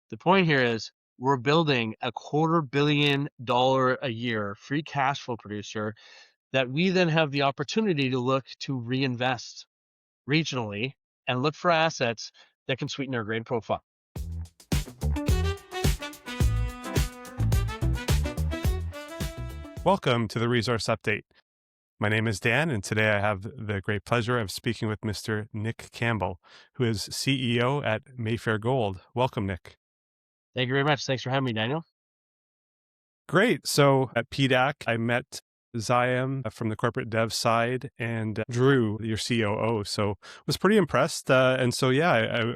The point here is we're building a $250 million a year free cash flow producer that we then have the opportunity to look to reinvest regionally and look for assets that can sweeten our grade profile. Welcome to the Resource Update. My name is Dan, and today I have the great pleasure of speaking with Mr. Nick Campbell, who is CEO at Mayfair Gold. Welcome, Nick. Thank you very much. Thanks for having me, Daniel. Great. So at PDAC, I met Zyam from the corporate dev side and Drew, your COO. So was pretty impressed. I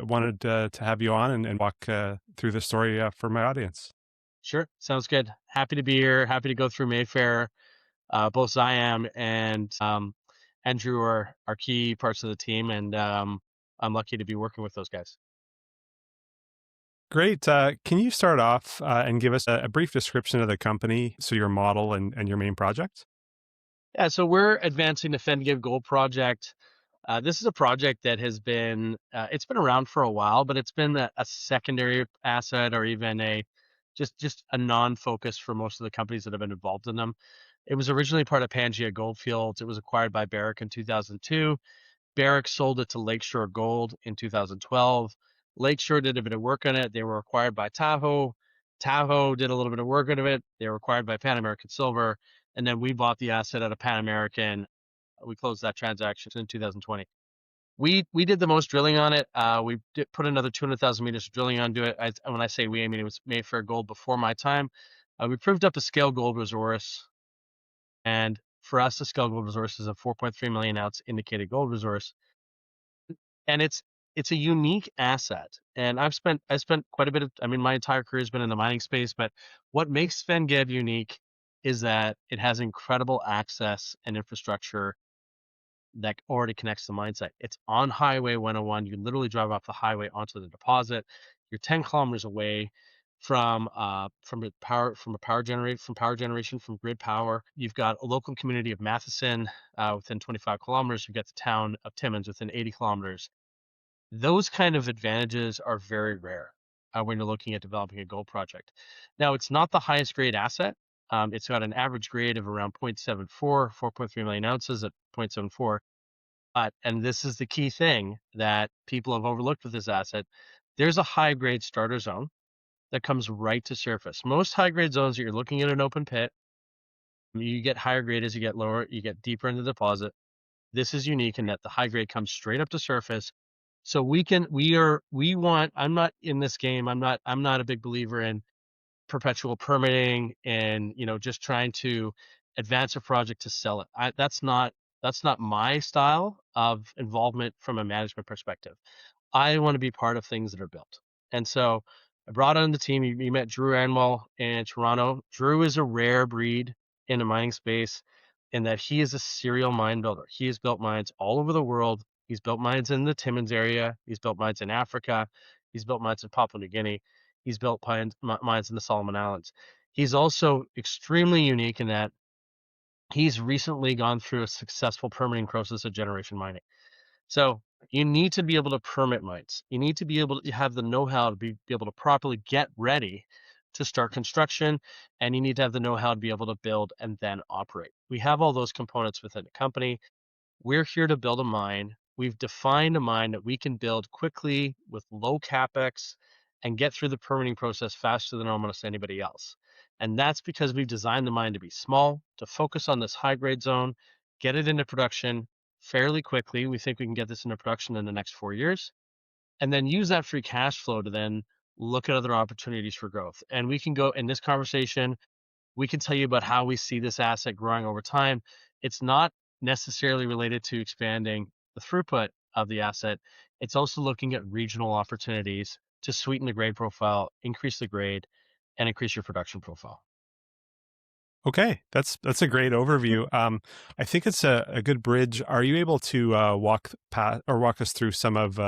wanted to have you on and walk through the story for my audience. Sure. Sounds good. Happy to be here. Happy to go through Mayfair. Both Zyam and Drew are key parts of the team, and I'm lucky to be working with those guys. Great. Can you start off and give us a brief description of the company, so your model and your main project? Yeah, so we're advancing the Fenn-Gib Gold Project. This is a project that has been, it's been around for a while, but it's been a secondary asset or even just a non-focus for most of the companies that have been involved in them. It was originally part of Pangea Goldfields. It was acquired by Barrick in 2002. Barrick sold it to Lakeshore Gold in 2012. Lakeshore did a bit of work on it. They were acquired by Tahoe. Tahoe did a little bit of work on it. They were acquired by Pan American Silver. And then we bought the asset out of Pan American. We closed that transaction in 2020. We did the most drilling on it. We put another 200,000 meters of drilling onto it. When I say we, I mean it was Mayfair Gold before my time. We proved up a scale gold resource. And for us, the scale gold resource is a 4.3 million ounce indicated gold resource. And it's a unique asset. And I spent quite a bit of, my entire career has been in the mining space, but what makes Fenn-Gib unique is that it has incredible access and infrastructure that already connects the mine site. It's on Highway 101. You literally drive off the highway onto the deposit. You're 10 kilometers away from power generation from grid power. You've got a local community of Matheson within 25 kilometers. You've got the town of Timmins within 80 kilometers. Those kind of advantages are very rare when you're looking at developing a gold project. Now, it's not the highest grade asset. It's got an average grade of around 0.74, 4.3 million ounces at 0.74. And this is the key thing that people have overlooked with this asset. There's a high grade starter zone that comes right to surface. Most high grade zones that you're looking at an open pit, you get higher grade as you get lower, you get deeper into the deposit. This is unique in that the high grade comes straight up to surface. So I'm not in this game. I'm not a big believer in perpetual permitting and, just trying to advance a project to sell it. That's not my style of involvement from a management perspective. I want to be part of things that are built. And so I brought on the team. You met Drew Anwyll in Toronto. Drew is a rare breed in the mining space in that he is a serial mine builder. He has built mines all over the world. He's built mines in the Timmins area. He's built mines in Africa. He's built mines in Papua New Guinea. He's built mines in the Solomon Islands. He's also extremely unique in that he's recently gone through a successful permitting process of generation mining. So you need to be able to permit mines. You need to be able to have the know-how to be able to properly get ready to start construction, and you need to have the know-how to be able to build and then operate. We have all those components within the company. We're here to build a mine. We've defined a mine that we can build quickly with low capex and get through the permitting process faster than almost anybody else. And that's because we've designed the mine to be small, to focus on this high grade zone, get it into production fairly quickly. We think we can get this into production in the next 4 years, and then use that free cash flow to then look at other opportunities for growth. And we can go in this conversation, we can tell you about how we see this asset growing over time. It's not necessarily related to expanding the throughput of the asset. It's also looking at regional opportunities to sweeten the grade profile, increase the grade, and increase your production profile. Okay, that's a great overview. I think it's a good bridge. Are you able to walk us through some of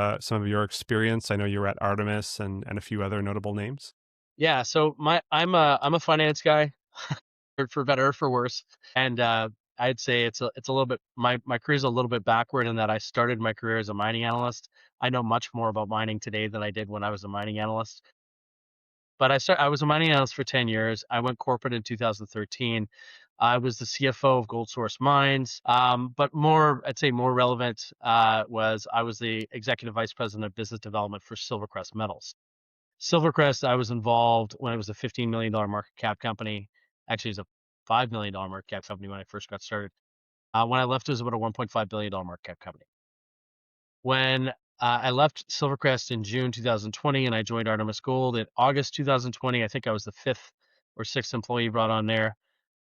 your experience? I know you're at Artemis and a few other notable names. Yeah, so I'm a finance guy, for better or for worse, and I'd say it's a little bit my career's a little bit backward in that I started my career as a mining analyst. I know much more about mining today than I did when I was a mining analyst. But I was a mining analyst for 10 years. I went corporate in 2013. I was the CFO of Gold Source Mines. But I'd say more relevant, was I was the executive vice president of business development for Silvercrest Metals. Silvercrest, I was involved when it was a $15 million market cap company. Actually, it was a $5 million market cap company when I first got started. When I left, it was about a $1.5 billion market cap company. When I left Silvercrest in June 2020 and I joined Artemis Gold in August 2020, I think I was the fifth or sixth employee brought on there.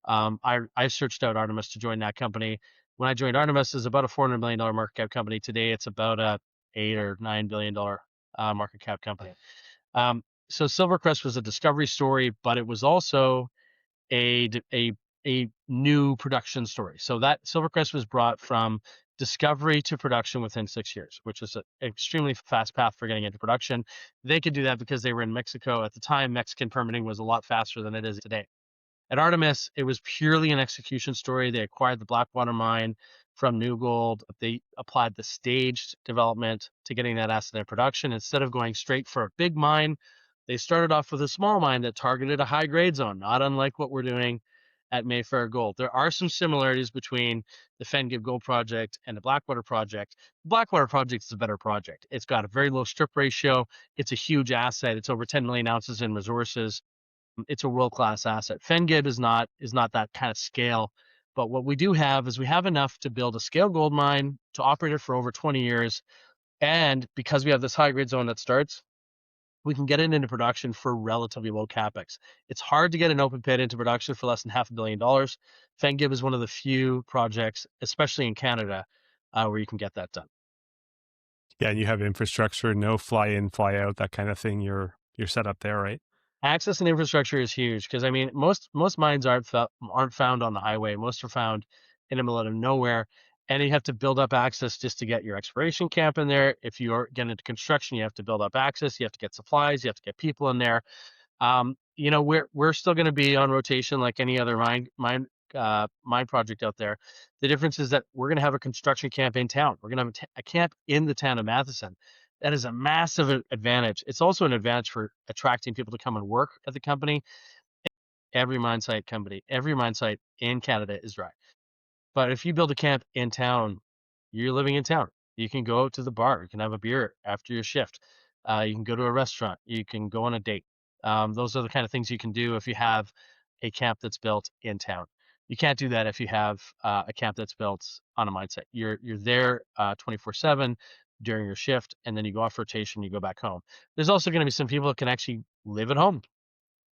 I searched out Artemis to join that company. When I joined Artemis, it was about a $400 million market cap company. Today, it's about a $8 or $9 billion market cap company. So Silvercrest was a discovery story, but it was also a new production story. So that Silvercrest was brought from discovery to production within 6 years, which is an extremely fast path for getting into production. They could do that because they were in Mexico at the time. Mexican permitting was a lot faster than it is today. At Artemis, it was purely an execution story. They acquired the Blackwater mine from New Gold. They applied the staged development to getting that asset in production. Instead of going straight for a big mine, they started off with a small mine that targeted a high grade zone, not unlike what we're doing at Mayfair Gold. There are some similarities between the Fenn-Gib Gold Project and the Blackwater Project. The Blackwater Project is a better project. It's got a very low strip ratio. It's a huge asset. It's over 10 million ounces in resources. It's a world-class asset. Fenn-Gib is not that kind of scale, but what we do have is we have enough to build a scale gold mine to operate it for over 20 years. And because we have this high grade zone that starts, we can get it into production for relatively low capex. It's hard to get an open pit into production for less than $500 million. Fenn-Gib is one of the few projects, especially in Canada, where you can get that done. Yeah, and you have infrastructure, no fly in, fly out, that kind of thing. You're set up there, right? Access and infrastructure is huge because I mean most mines aren't found on the highway. Most are found in the middle of nowhere, and you have to build up access just to get your exploration camp in there. If you are getting into construction, you have to build up access. You have to get supplies. You have to get people in there. We're still going to be on rotation like any other mine project out there. The difference is that we're going to have a construction camp in town. We're going to have a camp in the town of Matheson. That is a massive advantage. It's also an advantage for attracting people to come and work at the company. Every mine site in Canada is dry. But if you build a camp in town, you're living in town. You can go to the bar. You can have a beer after your shift. You can go to a restaurant. You can go on a date. Those are the kind of things you can do if you have a camp that's built in town. You can't do that if you have a camp that's built on a mine site. You're there 24/7 during your shift, and then you go off rotation. You go back home. There's also going to be some people that can actually live at home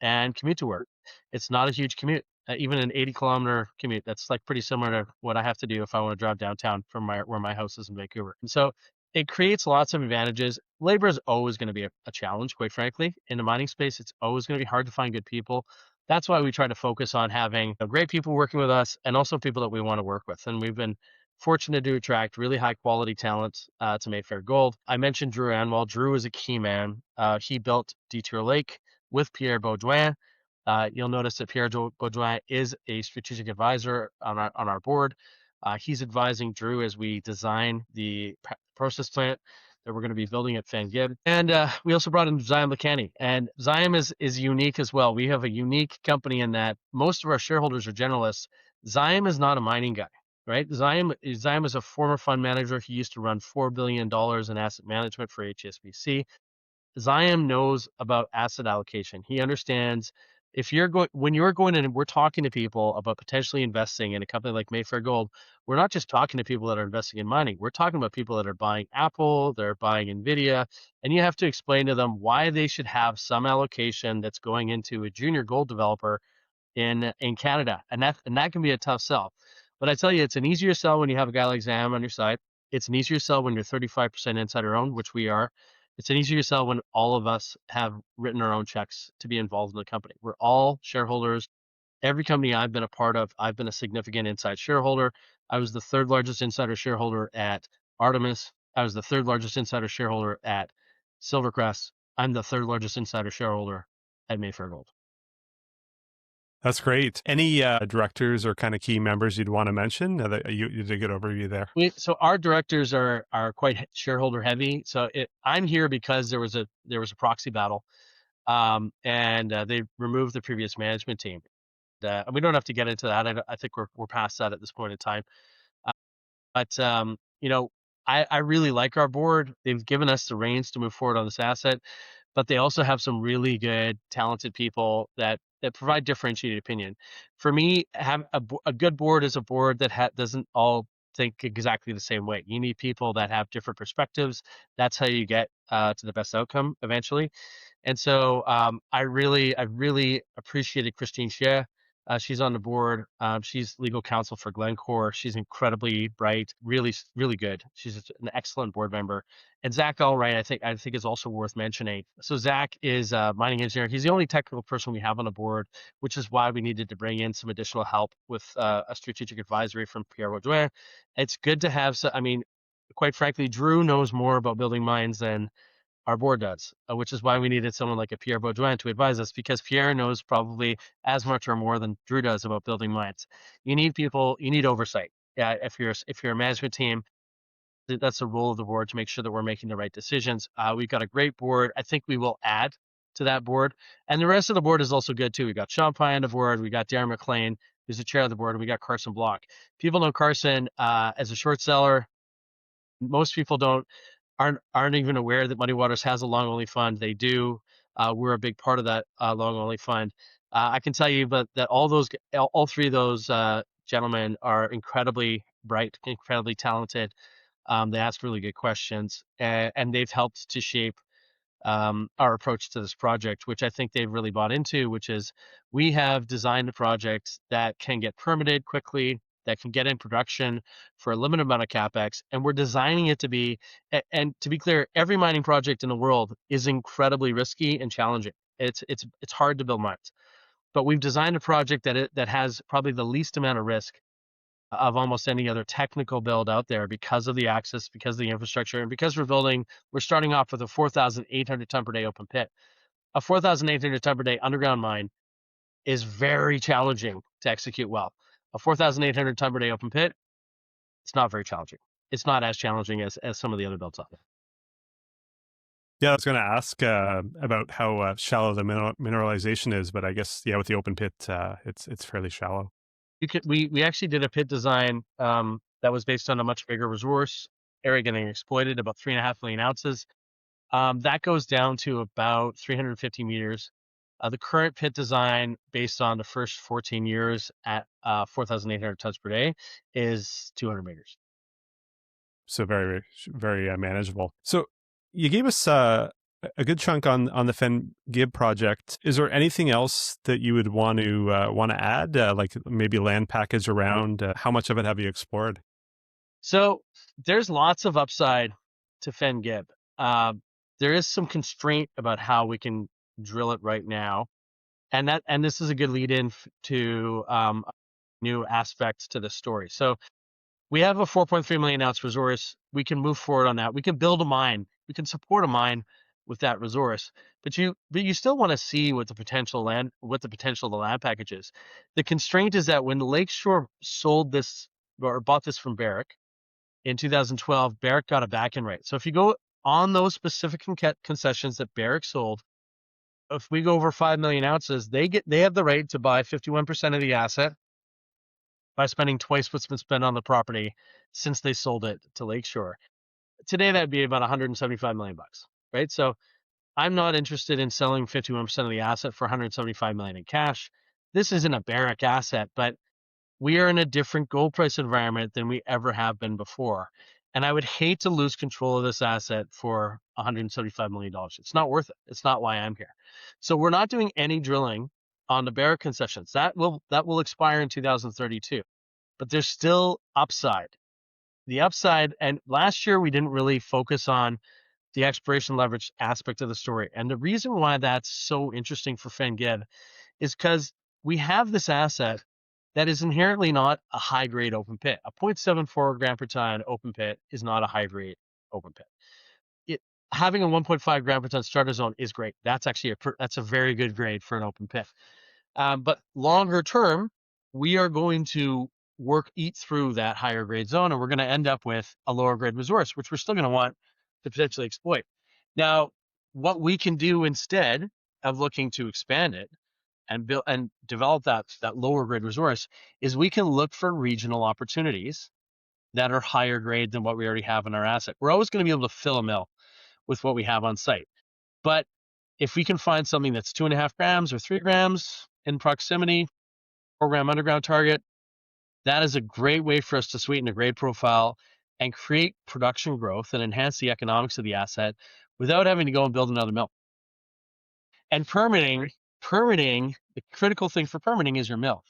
and commute to work. It's not a huge commute, even an 80-kilometer commute. That's like pretty similar to what I have to do if I want to drive downtown from where my house is in Vancouver. And so it creates lots of advantages. Labor is always going to be a challenge, quite frankly. In the mining space, it's always going to be hard to find good people. That's why we try to focus on having great people working with us and also people that we want to work with. And we've been fortunate to attract really high quality talent to Mayfair Gold. I mentioned Drew Anwyll. Drew is a key man. He built Detour Lake with Pierre Baudouin. You'll notice that Pierre Baudouin is a strategic advisor on our board. He's advising Drew as we design the process plant that we're going to be building at Fenn-Gib. And we also brought in Zyam Lakhani. And Zyam is unique as well. We have a unique company in that most of our shareholders are generalists. Zyam is not a mining guy, right? Zyam is a former fund manager. He used to run $4 billion in asset management for HSBC. Zyam knows about asset allocation. He understands when you're going in and we're talking to people about potentially investing in a company like Mayfair Gold, we're not just talking to people that are investing in mining. We're talking about people that are buying Apple, they're buying Nvidia, and you have to explain to them why they should have some allocation that's going into a junior gold developer in Canada. And that can be a tough sell. But I tell you, it's an easier sell when you have a guy like Zyam on your side. It's an easier sell when you're 35% insider owned, which we are. It's an easier sell when all of us have written our own checks to be involved in the company. We're all shareholders. Every company I've been a part of, I've been a significant inside shareholder. I was the third largest insider shareholder at Artemis. I was the third largest insider shareholder at Silvercrest. I'm the third largest insider shareholder at Mayfair Gold. That's great. Any directors or kind of key members you'd want to mention? You did a good overview there. So our directors are quite shareholder heavy. So I'm here because there was a proxy battle. and they removed the previous management team. We don't have to get into that. I think we're past that at this point in time. But you know, I really like our board. They've given us the reins to move forward on this asset, but they also have some really good, talented people that provide differentiated opinion. For me, have a good board is a board that doesn't all think exactly the same way. You need people that have different perspectives. That's how you get to the best outcome eventually. And so I really appreciated Christine Xie. She's on the board. She's legal counsel for Glencore. She's incredibly bright, really good. She's an excellent board member. And Zach Allwright, I think is also worth mentioning. So Zach is a mining engineer. He's the only technical person we have on the board, which is why we needed to bring in some additional help with a strategic advisory from Pierre Baudouin. It's good to have. I mean, quite frankly, Drew knows more about building mines than our board does, which is why we needed someone like a Pierre Baudouin to advise us, because Pierre knows probably as much or more than Drew does about building mines. You need people, you need oversight. Yeah, if you're a management team, that's the role of the board to make sure that we're making the right decisions. We've got a great board. I think we will add to that board, and the rest of the board is also good too. We got Sean Pye on the board. We got Darren McLean, who's the chair of the board, and we got Carson Block. People know Carson as a short seller. Most people aren't even aware that Muddy Waters has a long only fund. They do. We're a big part of that long only fund. I can tell you, but that all three of those gentlemen are incredibly bright, incredibly talented. They ask really good questions, and they've helped to shape our approach to this project, which I think they've really bought into, which is we have designed a project that can get permitted quickly, that can get in production for a limited amount of capex, and we're designing it to be, and to be clear, every mining project in the world is incredibly risky and challenging. It's hard to build mines, but we've designed a project that has probably the least amount of risk of almost any other technical build out there, because of the access, because of the infrastructure, and because we're starting off with a 4,800 ton per day open pit. A 4,800 ton per day underground mine is very challenging to execute well. A 4,800 ton per day open pit, it's not very challenging. It's not as challenging as some of the other builds out there. Yeah, I was going to ask about how shallow the mineralization is, but I guess with the open pit, it's fairly shallow. We actually did a pit design that was based on a much bigger resource area getting exploited, about 3.5 million ounces. That goes down to about 350 meters. The current pit design, based on the first 14 years at 4,800 tons per day, is 200 meters. So very, very manageable. So you gave us a good chunk on the Fenn-Gib project. Is there anything else that you would want to add, like maybe land package around? How much of it have you explored? So there's lots of upside to Fenn-Gib. There is some constraint about how we can drill it right now, and this is a good lead in to new aspects to the story. So we have a 4.3 million ounce resource. We can move forward on that. We can build a mine. We can support a mine with that resource. But you still want to see what the potential of the land package is. The constraint is that when Lakeshore sold this or bought this from Barrick in 2012, Barrick got a back-in rate. So if you go on those specific concessions that Barrick sold, if we go over 5 million ounces, they have the right to buy 51% of the asset by spending twice what's been spent on the property since they sold it to Lakeshore. Today, that'd be about 175 million bucks, right? So I'm not interested in selling 51% of the asset for 175 million in cash. This isn't a Barrick asset, but we are in a different gold price environment than we ever have been before. And I would hate to lose control of this asset for $175 million. It's not worth it. It's not why I'm here. So we're not doing any drilling on the Barrick concessions. That will expire in 2032. But there's still upside. The upside, and last year we didn't really focus on the exploration leverage aspect of the story. And the reason why that's so interesting for Fenn-Gib is because we have this asset that is inherently not a high-grade open pit. A 0.74 gram per ton open pit is not a high-grade open pit. Having a 1.5 gram per ton starter zone is great. That's actually that's a very good grade for an open pit. But longer term, we are going to eat through that higher grade zone, and we're going to end up with a lower grade resource, which we're still going to want to potentially exploit. Now, what we can do instead of looking to expand it and build and develop that lower grade resource is we can look for regional opportunities that are higher grade than what we already have in our asset. We're always going to be able to fill a mill with what we have on site. But if we can find something that's 2.5 grams or 3 grams in proximity, 4-gram underground target, that is a great way for us to sweeten the grade profile and create production growth and enhance the economics of the asset without having to go and build another mill. And permitting, the critical thing for permitting is your mill.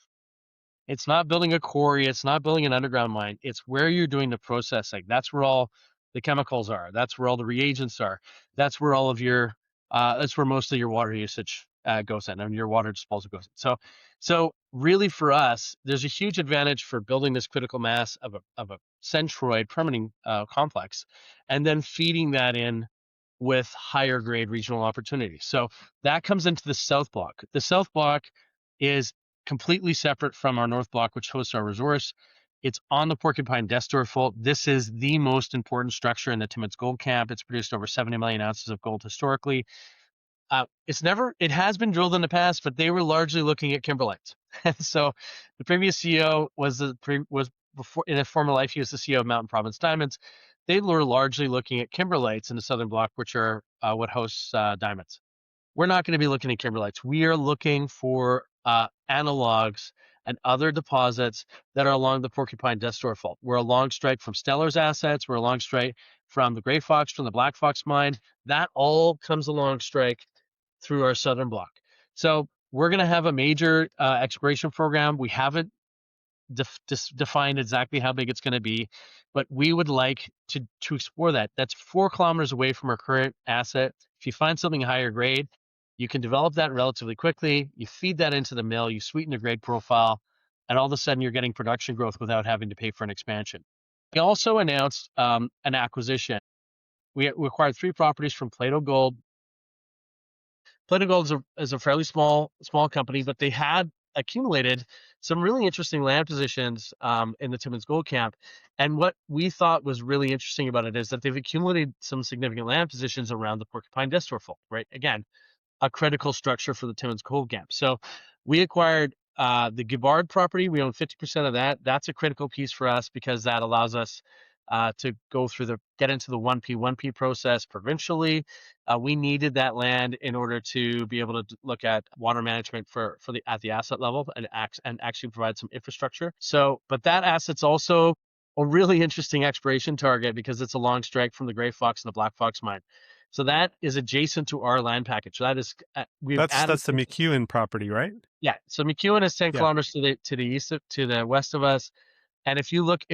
It's not building a quarry. It's not building an underground mine. It's where you're doing the processing. That's where all the chemicals are. That's where all the reagents are. That's where all of your, that's where most of your water usage goes in, and your water disposal goes in. So really for us, there's a huge advantage for building this critical mass of a centroid permitting complex, and then feeding that in with higher grade regional opportunities. So that comes into the South Block. The South Block is completely separate from our North Block, which hosts our resource. It's on the Porcupine Destor Fault. This is the most important structure in the Timmins Gold Camp. It's produced over 70 million ounces of gold historically. It has been drilled in the past, but they were largely looking at kimberlites. And so the previous CEO was before, in a former life, he was the CEO of Mountain Province Diamonds. They were largely looking at kimberlites in the Southern Block, which are what hosts diamonds. We're not going to be looking at kimberlites. We are looking for analogs and other deposits that are along the Porcupine Destor Fault. We're along strike from Stellar's assets. We're along strike from the Grey Fox, from the Black Fox mine. That all comes along strike through our Southern Block. So we're going to have a major exploration program. We haven't defined exactly how big it's going to be, but we would like to explore that. That's 4 kilometers away from our current asset. If you find something higher grade, you can develop that relatively quickly. You feed that into the mill, you sweeten the grade profile, and all of a sudden you're getting production growth without having to pay for an expansion. We also announced an acquisition. We acquired 3 properties from Plato Gold. Plato Gold is a fairly small company, but they had accumulated some really interesting land positions in the Timmins Gold Camp. And what we thought was really interesting about it is that they've accumulated some significant land positions around the Porcupine Destor Fault, right? Again, a critical structure for the Timmins Gold Camp. So we acquired the Guibord property. We own 50% of that. That's a critical piece for us because that allows us to get into the 1P process provincially. We needed that land in order to be able to look at water management at the asset level and actually provide some infrastructure. So, but that asset's also a really interesting exploration target because it's a long strike from the Grey Fox and the Black Fox mine. So that is adjacent to our land package. So that is That's the McEwen property, right? Yeah. So McEwen is 10 Yeah. kilometers to the west of us. And if you look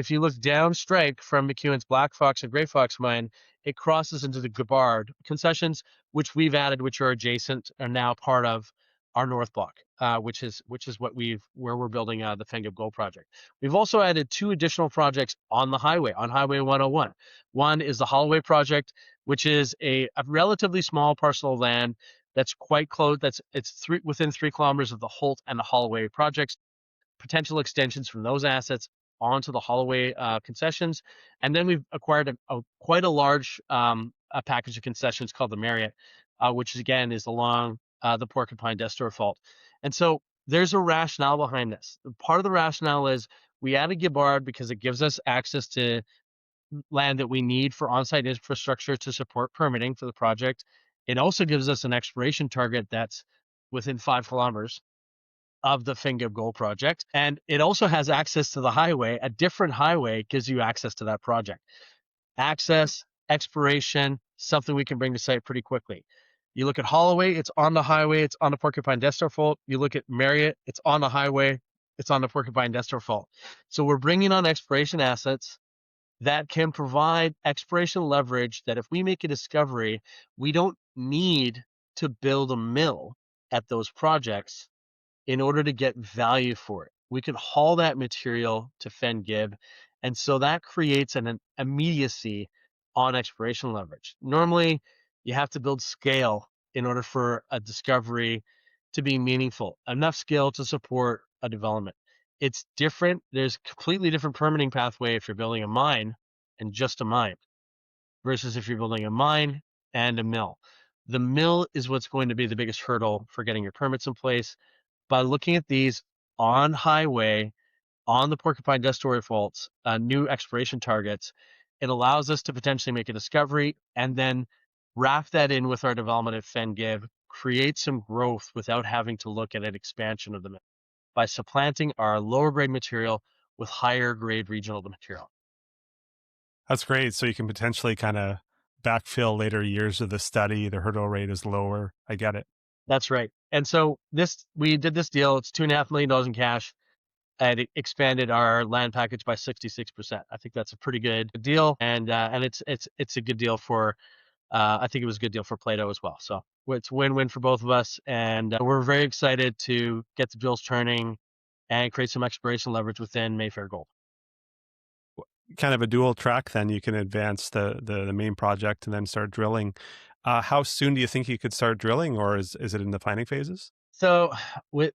down strike from McEwen's Black Fox and Grey Fox mine, it crosses into the Guibord concessions, which we've added, which are adjacent, are now part of our North Block, which is where we're building the Fenn-Gib Gold Project. We've also added 2 additional projects on Highway 101. One is the Hollaway project, which is a relatively small parcel of land that's quite close. Within 3 kilometers of the Holt and the Hollaway projects. Potential extensions from those assets onto the Hollaway concessions. And then we've acquired quite a large a package of concessions called the Marriott, which again is along the Porcupine Destor Fault. And so there's a rationale behind this. Part of the rationale is we added Guibord because it gives us access to land that we need for on-site infrastructure to support permitting for the project. It also gives us an exploration target that's within 5 kilometers of the Fenn-Gib Gold Project. And it also has access to the highway. A different highway gives you access to that project. Access, exploration, something we can bring to site pretty quickly. You look at Hollaway, it's on the highway, it's on the Porcupine Destor Fault. You look at Marriott, it's on the highway, it's on the Porcupine Destor Fault. So we're bringing on exploration assets that can provide exploration leverage that if we make a discovery, we don't need to build a mill at those projects in order to get value for it. We can haul that material to Fenn-Gib, and so that creates an immediacy on exploration leverage. Normally, you have to build scale in order for a discovery to be meaningful, enough scale to support a development. It's different. There's a completely different permitting pathway if you're building a mine and just a mine versus if you're building a mine and a mill. The mill is what's going to be the biggest hurdle for getting your permits in place. By looking at these on highway, on the Porcupine Destory faults, new exploration targets, it allows us to potentially make a discovery and then wrap that in with our development at Fenn-Gib, create some growth without having to look at an expansion of the mill by supplanting our lower grade material with higher grade regional material. That's great. So you can potentially kind of backfill later years of the study. The hurdle rate is lower. I get it. That's right. And so we did this deal. It's $2.5 million in cash, and it expanded our land package by 66%. I think that's a pretty good deal, and it's a good deal for. I think it was a good deal for Plato as well. So it's win-win for both of us, and we're very excited to get the drills turning and create some exploration leverage within Mayfair Gold. Kind of a dual track, then you can advance the main project and then start drilling. How soon do you think you could start drilling, or is it in the planning phases? So with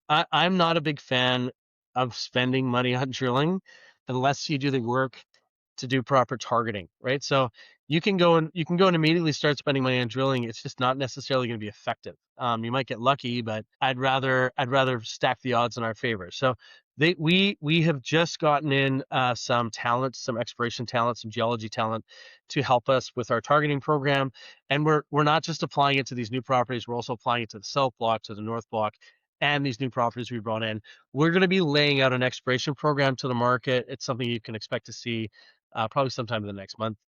I'm not a big fan of spending money on drilling unless you do the work to do proper targeting, right? So you can go and immediately start spending money on drilling. It's just not necessarily going to be effective. You might get lucky, but I'd rather stack the odds in our favor. So we have just gotten in some talent, some exploration talent, some geology talent to help us with our targeting program. And we're not just applying it to these new properties, we're also applying it to the south block, to the north block, and these new properties we brought in. We're going to be laying out an exploration program to the market. It's something you can expect to see probably sometime in the next month,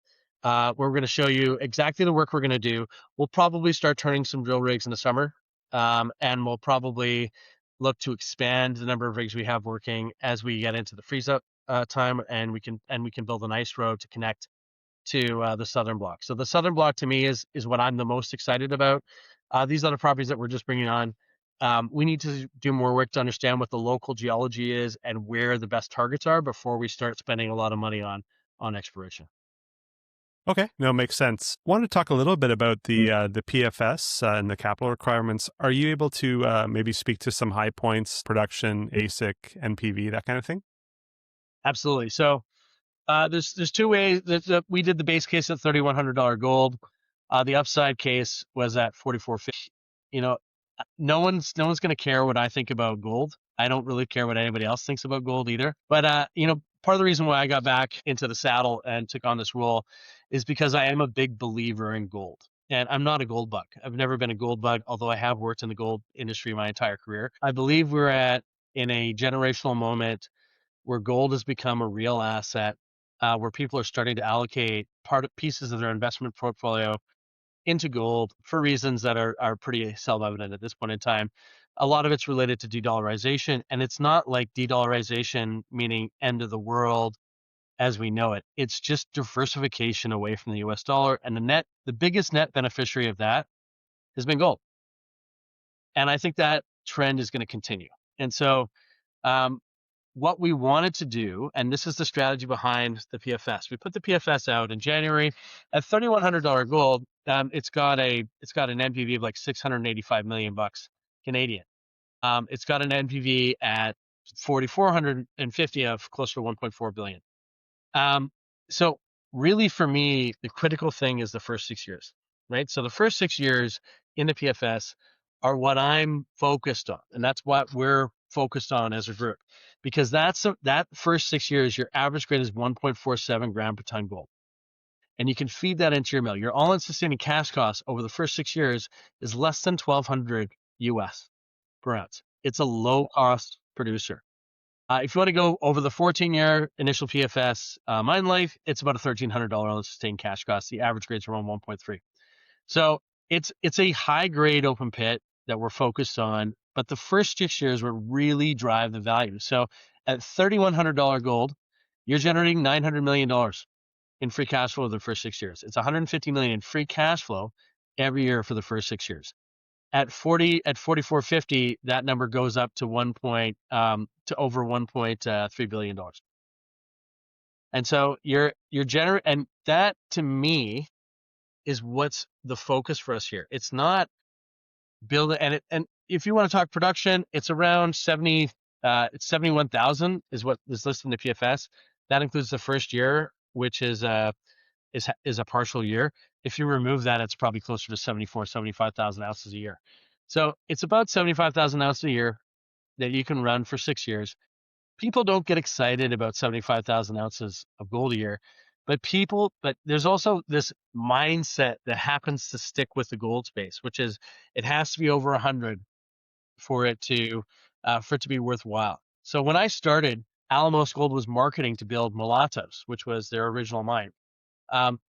where we're going to show you exactly the work we're going to do. We'll probably start turning some drill rigs in the summer, and we'll probably look to expand the number of rigs we have working as we get into the freeze up time, and we can build an ice road to connect to the southern block. So the southern block to me is what I'm the most excited about. These other properties that we're just bringing on, we need to do more work to understand what the local geology is and where the best targets are before we start spending a lot of money on exploration. Okay, no, makes sense. Want to talk a little bit about the PFS and the capital requirements. Are you able to maybe speak to some high points, production, ASIC, NPV, that kind of thing? Absolutely. So there's two ways that we did the base case at $3,100 gold. The upside case was at 4,450. You know, no one's going to care what I think about gold. I don't really care what anybody else thinks about gold either. But part of the reason why I got back into the saddle and took on this role is because I am a big believer in gold. And I'm not a gold bug. I've never been a gold bug, although I have worked in the gold industry my entire career. I believe we're in a generational moment where gold has become a real asset, where people are starting to allocate pieces of their investment portfolio into gold for reasons that are pretty self-evident at this point in time. A lot of it's related to de-dollarization, and it's not like de-dollarization meaning end of the world as we know it. It's just diversification away from the US dollar, and the biggest net beneficiary of that has been gold. And I think that trend is going to continue. And so um, what we wanted to do, and this is the strategy behind the PFS. We put the PFS out in January at $3,100 gold. It's got an NPV of like 685 million bucks Canadian. It's got an NPV at 4,450 of close to 1.4 billion. So really for me, the critical thing is the first 6 years, right? So the first 6 years in the PFS are what I'm focused on, and that's what we're focused on as a group, because that first 6 years, your average grade is 1.47 gram per ton gold, and you can feed that into your mill. Your all-in sustaining cash cost over the first 6 years is less than 1,200 US per ounce. It's a low-cost producer. If you want to go over the 14-year initial PFS mine life, it's about a $1,300 sustained cash cost. The average grade's around 1.3. So it's a high grade open pit that we're focused on, but the first 6 years will really drive the value. So at $3,100 gold, you're generating $900 million in free cash flow the first 6 years. It's $150 million in free cash flow every year for the first 6 years. At 4,450, that number goes up to to over $1.3 billion. And so and that to me is what's the focus for us here. It's not building, and if you want to talk production, it's around 71,000 is what is listed in the PFS. That includes the first year, which is a partial year. If you remove that, it's probably closer to 74, 75,000 ounces a year. So it's about 75,000 ounces a year that you can run for 6 years. People don't get excited about 75,000 ounces of gold a year, but there's also this mindset that happens to stick with the gold space, which is it has to be over 100 for it to be worthwhile. So when I started, Alamos Gold was marketing to build Mulatos, which was their original mine.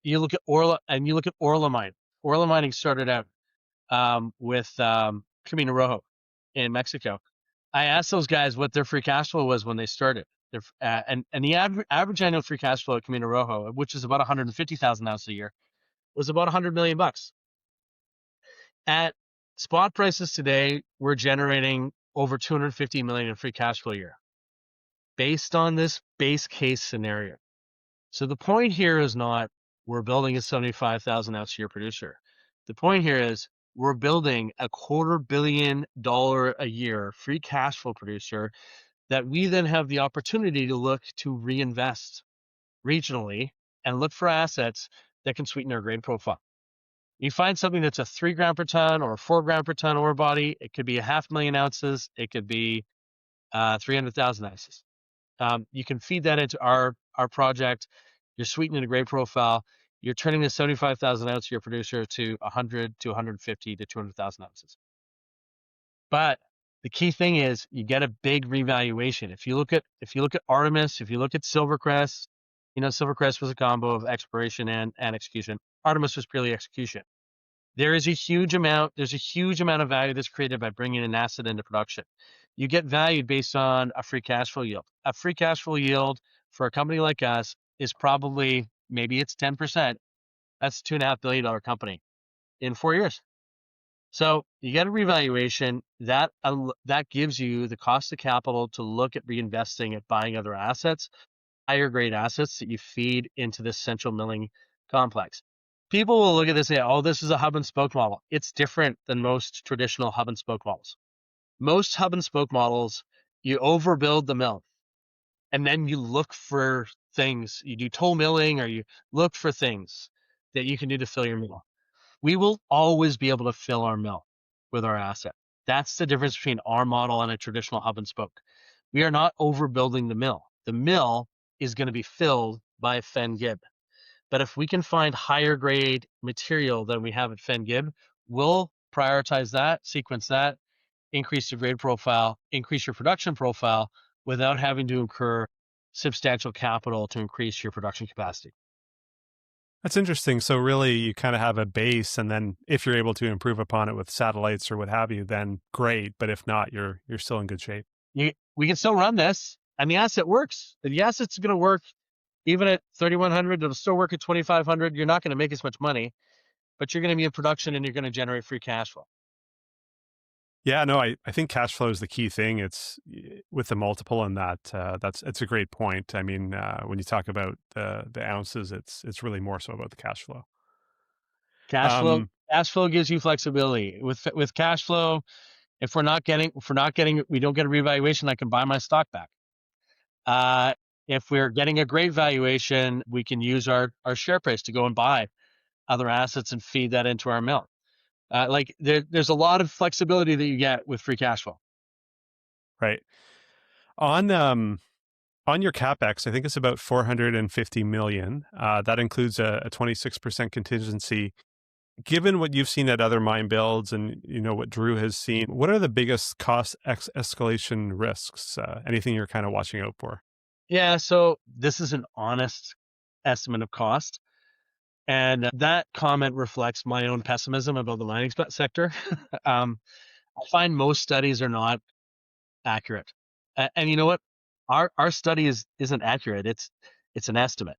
You look at Orla and you look at Orla mine. Orla mining started out with Camino Rojo in Mexico. I asked those guys what their free cash flow was when they started. And the average annual free cash flow at Camino Rojo, which is about 150,000 ounces a year, was about 100 million bucks. At spot prices today, we're generating over 250 million in free cash flow a year based on this base case scenario. So the point here is not we're building a 75,000 ounce a year producer. The point here is we're building a $250 million a year free cash flow producer that we then have the opportunity to look to reinvest regionally and look for assets that can sweeten our grade profile. You find something that's a 3 gram per ton or a 4 gram per ton ore body. It could be a 500,000 ounces. It could be 300,000 ounces. You can feed that into our project. You're sweetening the grade profile. You're turning the 75,000 ounce a year producer to 100 to 150 to 200,000 ounces. But the key thing is you get a big revaluation. If you look at Artemis, if you look at Silvercrest, Silvercrest was a combo of exploration and execution. Artemis was purely execution. There's a huge amount of value that's created by bringing an asset into production. You get valued based on a free cash flow yield. A free cash flow yield for a company like us is probably, maybe it's 10%. That's $2.5 billion company in 4 years. So you get a revaluation that gives you the cost of capital to look at reinvesting at buying other assets, higher grade assets that you feed into this central milling complex. People will look at this and say, oh, this is a hub and spoke model. It's different than most traditional hub and spoke models. Most hub and spoke models, you overbuild the mill and then you look for things. You do toll milling or you look for things that you can do to fill your mill. We will always be able to fill our mill with our asset. That's the difference between our model and a traditional hub and spoke. We are not overbuilding the mill. The mill is going to be filled by Fenn-Gib. But if we can find higher grade material than we have at Fenn-Gib, we'll prioritize that, sequence that, increase your grade profile, increase your production profile without having to incur substantial capital to increase your production capacity. That's interesting. So really you kind of have a base, and then if you're able to improve upon it with satellites or what have you, then great. But if not, you're still in good shape. We can still run this and the asset works. The asset's going to work even at 3,100. It'll still work at 2,500. You're not going to make as much money, but you're going to be in production and you're going to generate free cash flow. Yeah, no, I think cash flow is the key thing. It's with the multiple and it's a great point. I mean, when you talk about the ounces, it's really more so about the cash flow. Cash flow gives you flexibility. With cash flow, if we don't get a revaluation, I can buy my stock back. If we're getting a great valuation, we can use our share price to go and buy other assets and feed that into our mill. There's a lot of flexibility that you get with free cash flow. Right. On your capex, I think it's about 450 million. That includes a 26% contingency. Given what you've seen at other mine builds and what Drew has seen, what are the biggest cost escalation risks? Anything you're kind of watching out for? Yeah, so this is an honest estimate of cost. And that comment reflects my own pessimism about the mining sector. I find most studies are not accurate. And you know what? Our study isn't accurate. It's an estimate.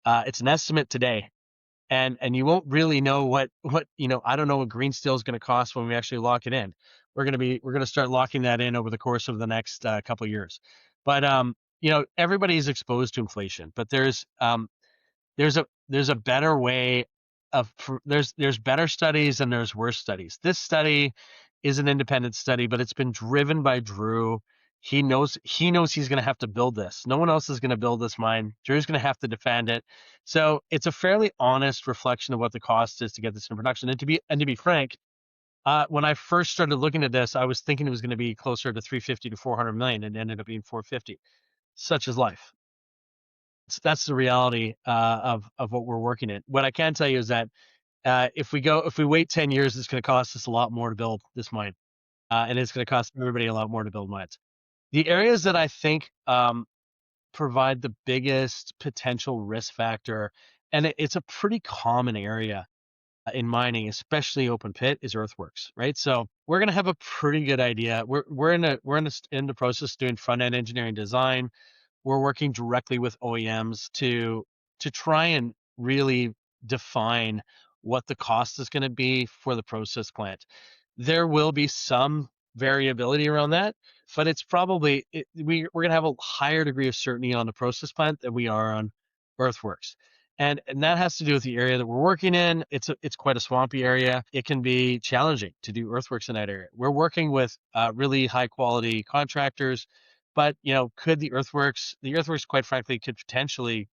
It's an estimate today. And you won't really know what I don't know what green steel is going to cost when we actually lock it in. We're going to start locking that in over the course of the next couple of years. But everybody's exposed to inflation, but there's a better way of there's better studies and there's worse studies. This study is an independent study, but it's been driven by Drew. he's going to have to build this. No one else is going to build this mine. Drew's going to have to defend it. So it's a fairly honest reflection of what the cost is to get this in production. And to be frank, when I first started looking at this, I was thinking it was going to be closer to 350 to 400 million, and it ended up being 450. Such is life. That's the reality of what we're working in. What I can tell you is that if we wait 10 years, it's going to cost us a lot more to build this mine, and it's going to cost everybody a lot more to build mines. The areas that I think provide the biggest potential risk factor, and it's a pretty common area in mining, especially open pit, is earthworks, right? So we're going to have a pretty good idea. We're in the process doing front end engineering design. We're working directly with OEMs to try and really define what the cost is going to be for the process plant. There will be some variability around that, but it's probably we're going to have a higher degree of certainty on the process plant than we are on earthworks. And that has to do with the area that we're working in. It's quite a swampy area. It can be challenging to do earthworks in that area. We're working with really high quality contractors, but could the earthworks quite frankly could potentially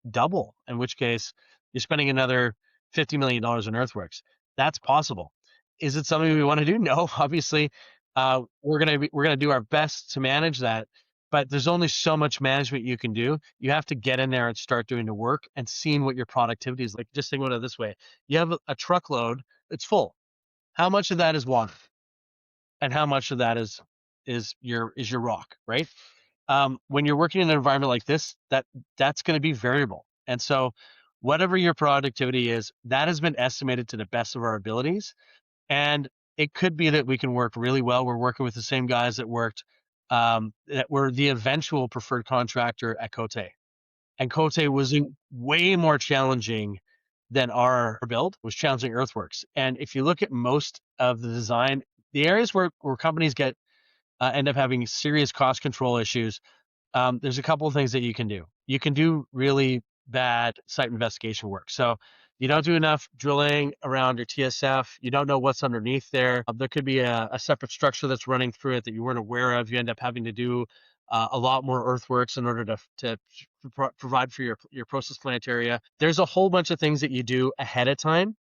double, in which case you're spending another $50 million in earthworks. That's possible. Is it something we want to do? No, obviously. We're gonna do our best to manage that, but there's only so much management you can do. You have to get in there and start doing the work and seeing what your productivity is like. Just think about it this way: you have a truckload, it's full. How much of that is water, and how much of that is your rock, right? When you're working in an environment like this, that's going to be variable. And so whatever your productivity is, that has been estimated to the best of our abilities. And it could be that we can work really well. We're working with the same guys that that were the eventual preferred contractor at Côté. And Côté was way more challenging than our build, was challenging earthworks. And if you look at most of the design, the areas where companies end up having serious cost control issues, there's a couple of things that you can do. You can do really bad site investigation work. So you don't do enough drilling around your TSF. You don't know what's underneath there. There could be a separate structure that's running through it that you weren't aware of. You end up having to do a lot more earthworks in order to provide for your process plant area. There's a whole bunch of things that you do ahead of time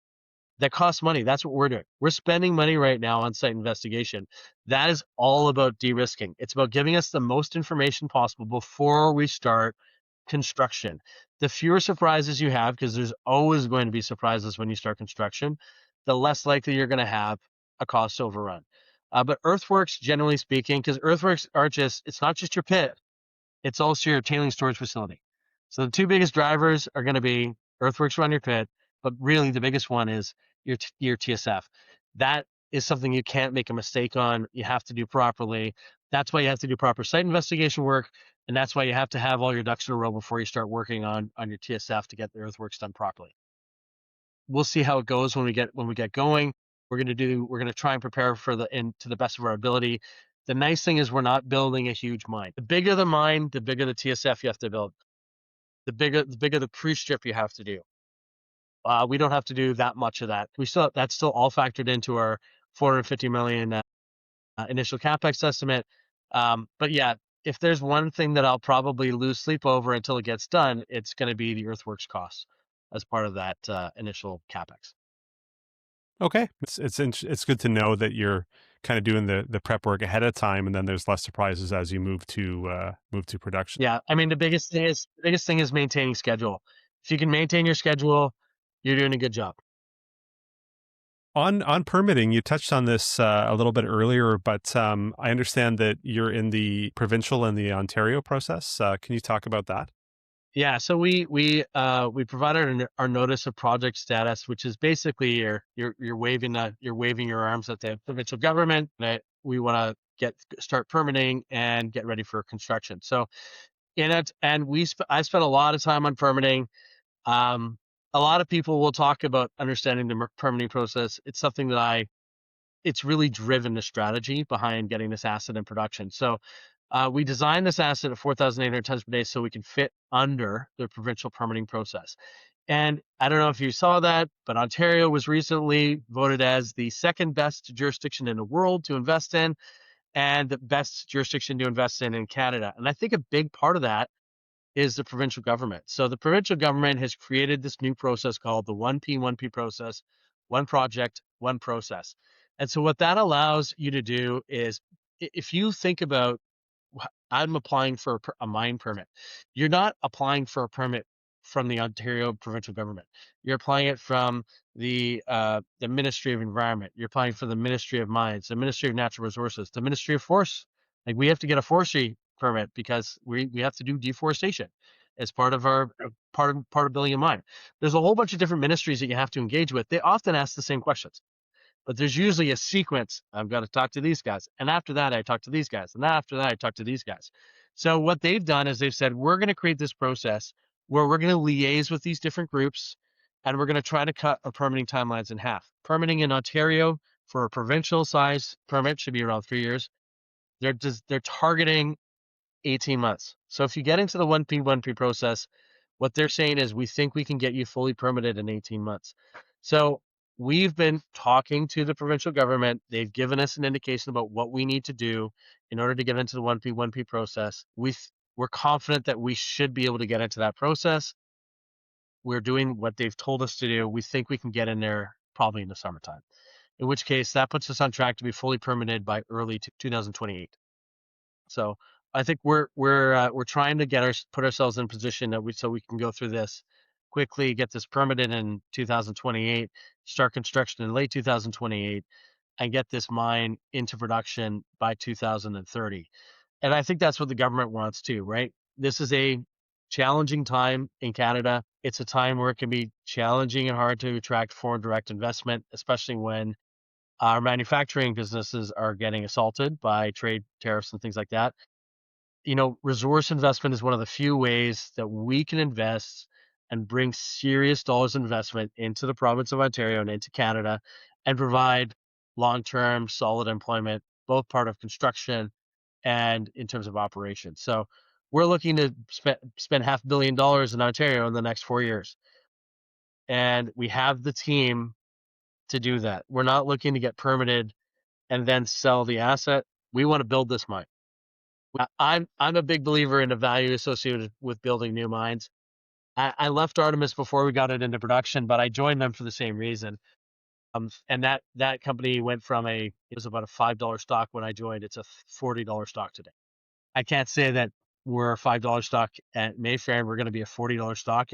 that costs money. That's what we're doing. We're spending money right now on site investigation. That is all about de-risking. It's about giving us the most information possible before we start construction. The fewer surprises you have, because there's always going to be surprises when you start construction, the less likely you're going to have a cost overrun. But earthworks, generally speaking, because earthworks it's not just your pit, it's also your tailing storage facility. So the two biggest drivers are going to be earthworks around your pit, but really the biggest one is your TSF. That is something you can't make a mistake on. You have to do properly. That's why you have to do proper site investigation work, and that's why you have to have all your ducks in a row before you start working on your TSF to get the earthworks done properly. We'll see how it goes when we get going. We're gonna try and prepare to the best of our ability. The nice thing is we're not building a huge mine. The bigger the mine, the bigger the TSF you have to build. The bigger the pre-strip you have to do. We don't have to do that much of that. That's still all factored into our 450 million initial capex estimate. But yeah, if there's one thing that I'll probably lose sleep over until it gets done, it's going to be the earthworks costs as part of that initial capex. Okay, it's good to know that you're kind of doing the prep work ahead of time, and then there's less surprises as you move to production. Yeah, I mean the biggest thing is maintaining schedule. If you can maintain your schedule, you're doing a good job. On permitting, you touched on this a little bit earlier, but I understand that you're in the provincial and the Ontario process. Can you talk about that? Yeah, so we provided our notice of project status, which is basically you're waving your arms at the provincial government that we want to start permitting and get ready for construction. So in it, and I spent a lot of time on permitting. A lot of people will talk about understanding the permitting process. It's something that it's really driven the strategy behind getting this asset in production. So we designed this asset at 4,800 tons per day so we can fit under the provincial permitting process. And I don't know if you saw that, but Ontario was recently voted as the second best jurisdiction in the world to invest in. and the best jurisdiction to invest in Canada. And I think a big part of that is the provincial government. So the provincial government has created this new process called the 1P process, one project, one process. And so what that allows you to do is, if you think about, I'm applying for a mine permit, you're not applying for a permit from the Ontario provincial government. You're applying it from the Ministry of Environment. You're applying for the Ministry of Mines, the Ministry of Natural Resources, the Ministry of Forest. Like, we have to get a forestry permit because we have to do deforestation as part of our part of building a mine. There's a whole bunch of different ministries that you have to engage with. They often ask the same questions, but there's usually a sequence. I've got to talk to these guys, and after that I talk to these guys, and after that I talk to these guys. So what they've done is they've said, we're going to create this process where we're going to liaise with these different groups, and we're going to try to cut our permitting timelines in half. Permitting in Ontario for a provincial size permit should be around 3 years. They're targeting 18 months. So if you get into the 1P process, what they're saying is, we think we can get you fully permitted in 18 months. So we've been talking to the provincial government. They've given us an indication about what we need to do in order to get into the 1P process. We're confident that we should be able to get into that process. We're doing what they've told us to do. We think we can get in there probably in the summertime, in which case that puts us on track to be fully permitted by early 2028. So I think we're trying to put ourselves in a position that so we can go through this quickly, get this permitted in 2028, start construction in late 2028, and get this mine into production by 2030. And I think that's what the government wants too, right? This is a challenging time in Canada. It's a time where it can be challenging and hard to attract foreign direct investment, especially when our manufacturing businesses are getting assaulted by trade tariffs and things like that. Resource investment is one of the few ways that we can invest and bring serious dollars investment into the province of Ontario and into Canada, and provide long-term solid employment, both part of construction and in terms of operations. So we're looking to spend $500 million in Ontario in the next 4 years. And we have the team to do that. We're not looking to get permitted and then sell the asset. We want to build this mine. I'm a big believer in the value associated with building new mines. I left Artemis before we got it into production, but I joined them for the same reason. And that company went from it was about a $5 stock when I joined. It's a $40 stock today. I can't say that we're a $5 stock at Mayfair and we're going to be a $40 stock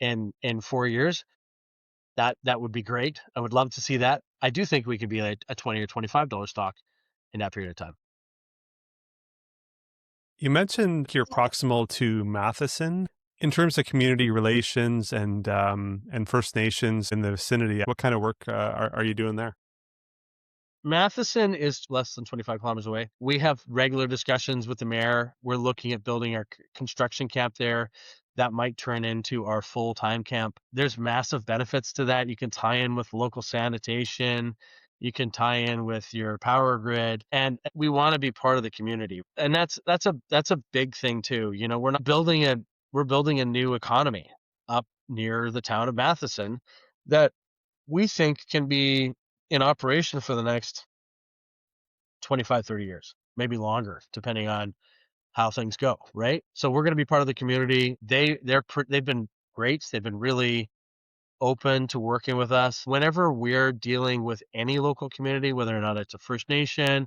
in 4 years. That would be great. I would love to see that. I do think we could be a $20 or $25 stock in that period of time. You mentioned you're proximal to Matheson. In terms of community relations and First Nations in the vicinity, what kind of work are you doing there? Matheson is less than 25 kilometers away. We have regular discussions with the mayor. We're looking at building our construction camp there. That might turn into our full-time camp. There's massive benefits to that. You can tie in with local sanitation. You can tie in with your power grid, and we want to be part of the community. And that's a big thing too. We're building a new economy up near the town of Matheson that we think can be in operation for the next 25, 30 years, maybe longer, depending on how things go, right? So we're going to be part of the community. They've been great. They've been really open to working with us. Whenever we're dealing with any local community, whether or not it's a First Nation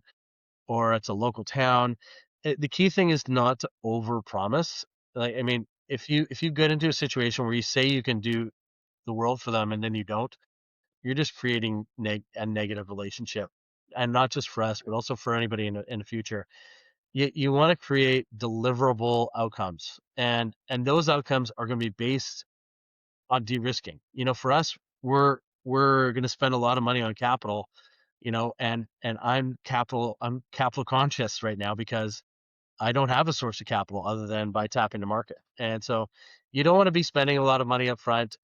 or it's a local town, the key thing is not to overpromise. Like, I mean, if you get into a situation where you say you can do the world for them and then you don't, you're just creating a negative relationship, and not just for us, but also for anybody in the future. You want to create deliverable outcomes, and those outcomes are going to be based on de-risking. For us, we're going to spend a lot of money on capital, and I'm capital conscious right now because I don't have a source of capital other than by tapping the market. And so you don't want to be spending a lot of money up front.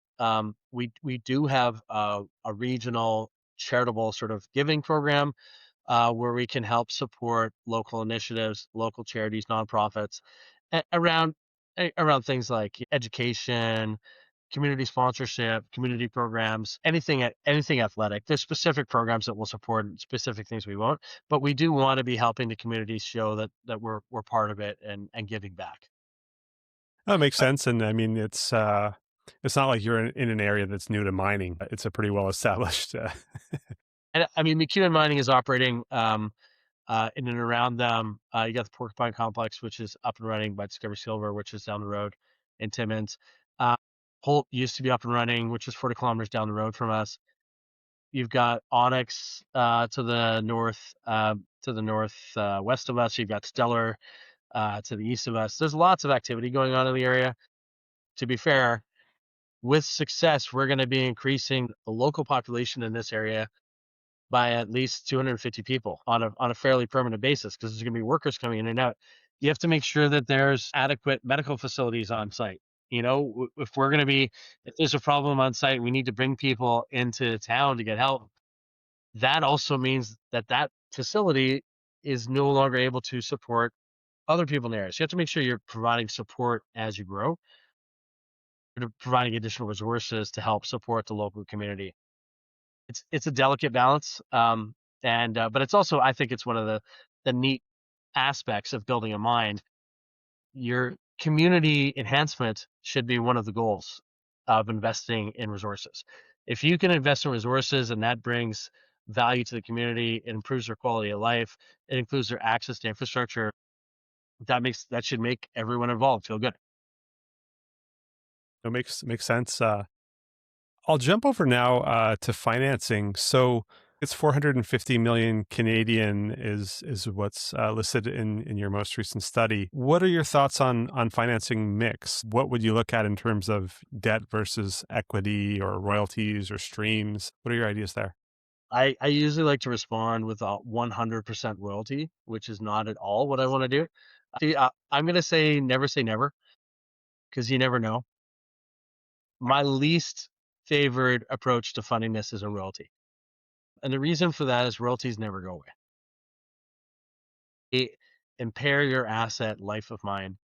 We do have a regional charitable sort of giving program where we can help support local initiatives, local charities, nonprofits around things like education, community sponsorship, community programs, anything athletic. There's specific programs that will support and specific things we won't, but we do want to be helping the community show that we're part of it and giving back. That makes But sense. And I mean, it's not like you're in an area that's new to mining. It's a pretty well established. and I mean, McEwen Mining is operating in and around them. You got the Porcupine Complex, which is up and running by Discovery Silver, which is down the road in Timmins. Holt used to be up and running, which is 40 kilometers down the road from us. You've got Onyx to the north west of us. You've got Stellar to the east of us. There's lots of activity going on in the area. To be fair, with success, we're going to be increasing the local population in this area by at least 250 people on a fairly permanent basis, because there's going to be workers coming in and out. You have to make sure that there's adequate medical facilities on site. If there's a problem on site, we need to bring people into town to get help. That also means that facility is no longer able to support other people in the area. So you have to make sure you're providing support as you grow, providing additional resources to help support the local community. It's a delicate balance, but it's also, I think it's one of the neat aspects of building a mine. Your community enhancement should be one of the goals of investing in resources. If you can invest in resources and that brings value to the community, it improves their quality of life, it includes their access to infrastructure, that should make everyone involved feel good. It makes sense. I'll jump over now to financing. So it's 450 million Canadian is what's listed in your most recent study. What are your thoughts on financing mix? What would you look at in terms of debt versus equity or royalties or streams? What are your ideas there? I usually like to respond with a 100% royalty, which is not at all what I want to do. I'm going to say never, because you never know. My least favored approach to funding this is a royalty. And the reason for that is royalties never go away. They impair your asset life of mine.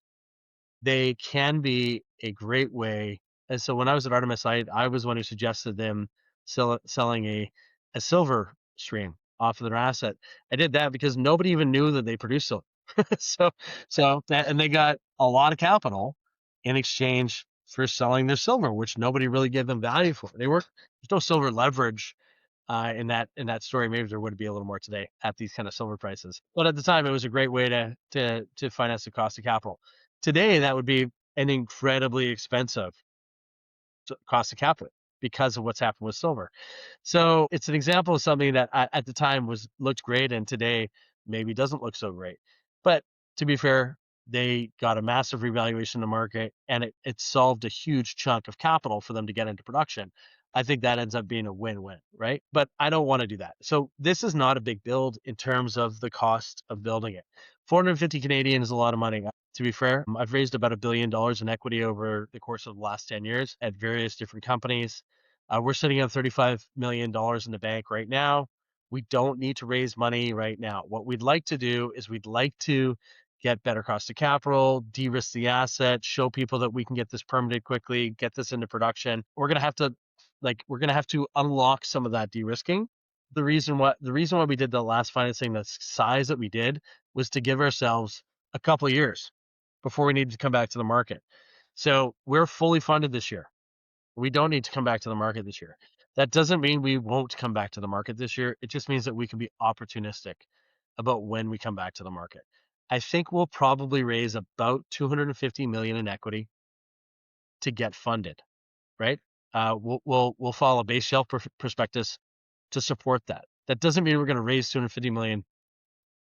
They can be a great way. And so when I was at Artemis, I was one who suggested them selling a silver stream off of their asset. I did that because nobody even knew that they produced silver. so and they got a lot of capital in exchange for selling their silver, which nobody really gave them value for. There's no silver leverage in that story. Maybe there would be a little more today at these kind of silver prices. But at the time, it was a great way to finance the cost of capital. Today, that would be an incredibly expensive cost of capital because of what's happened with silver. So it's an example of something that at the time looked great, and today maybe doesn't look so great. But to be fair, they got a massive revaluation in the market, and it solved a huge chunk of capital for them to get into production. I think that ends up being a win-win, right? But I don't want to do that. So this is not a big build in terms of the cost of building it. 450 Canadian is a lot of money. To be fair, I've raised about $1 billion in equity over the course of the last 10 years at various different companies. We're sitting at $35 million in the bank right now. We don't need to raise money right now. What we'd like to do is we'd like to get better cost of capital, de-risk the asset, show people that we can get this permitted quickly, get this into production. We're gonna have to unlock some of that de-risking. The reason why we did the last financing the size that we did was to give ourselves a couple of years before we needed to come back to the market. So we're fully funded this year. We don't need to come back to the market this year. That doesn't mean we won't come back to the market this year. It just means that we can be opportunistic about when we come back to the market. I think we'll probably raise about 250 million in equity to get funded, right? We'll file a base shelf prospectus to support that. That doesn't mean we're going to raise 250 million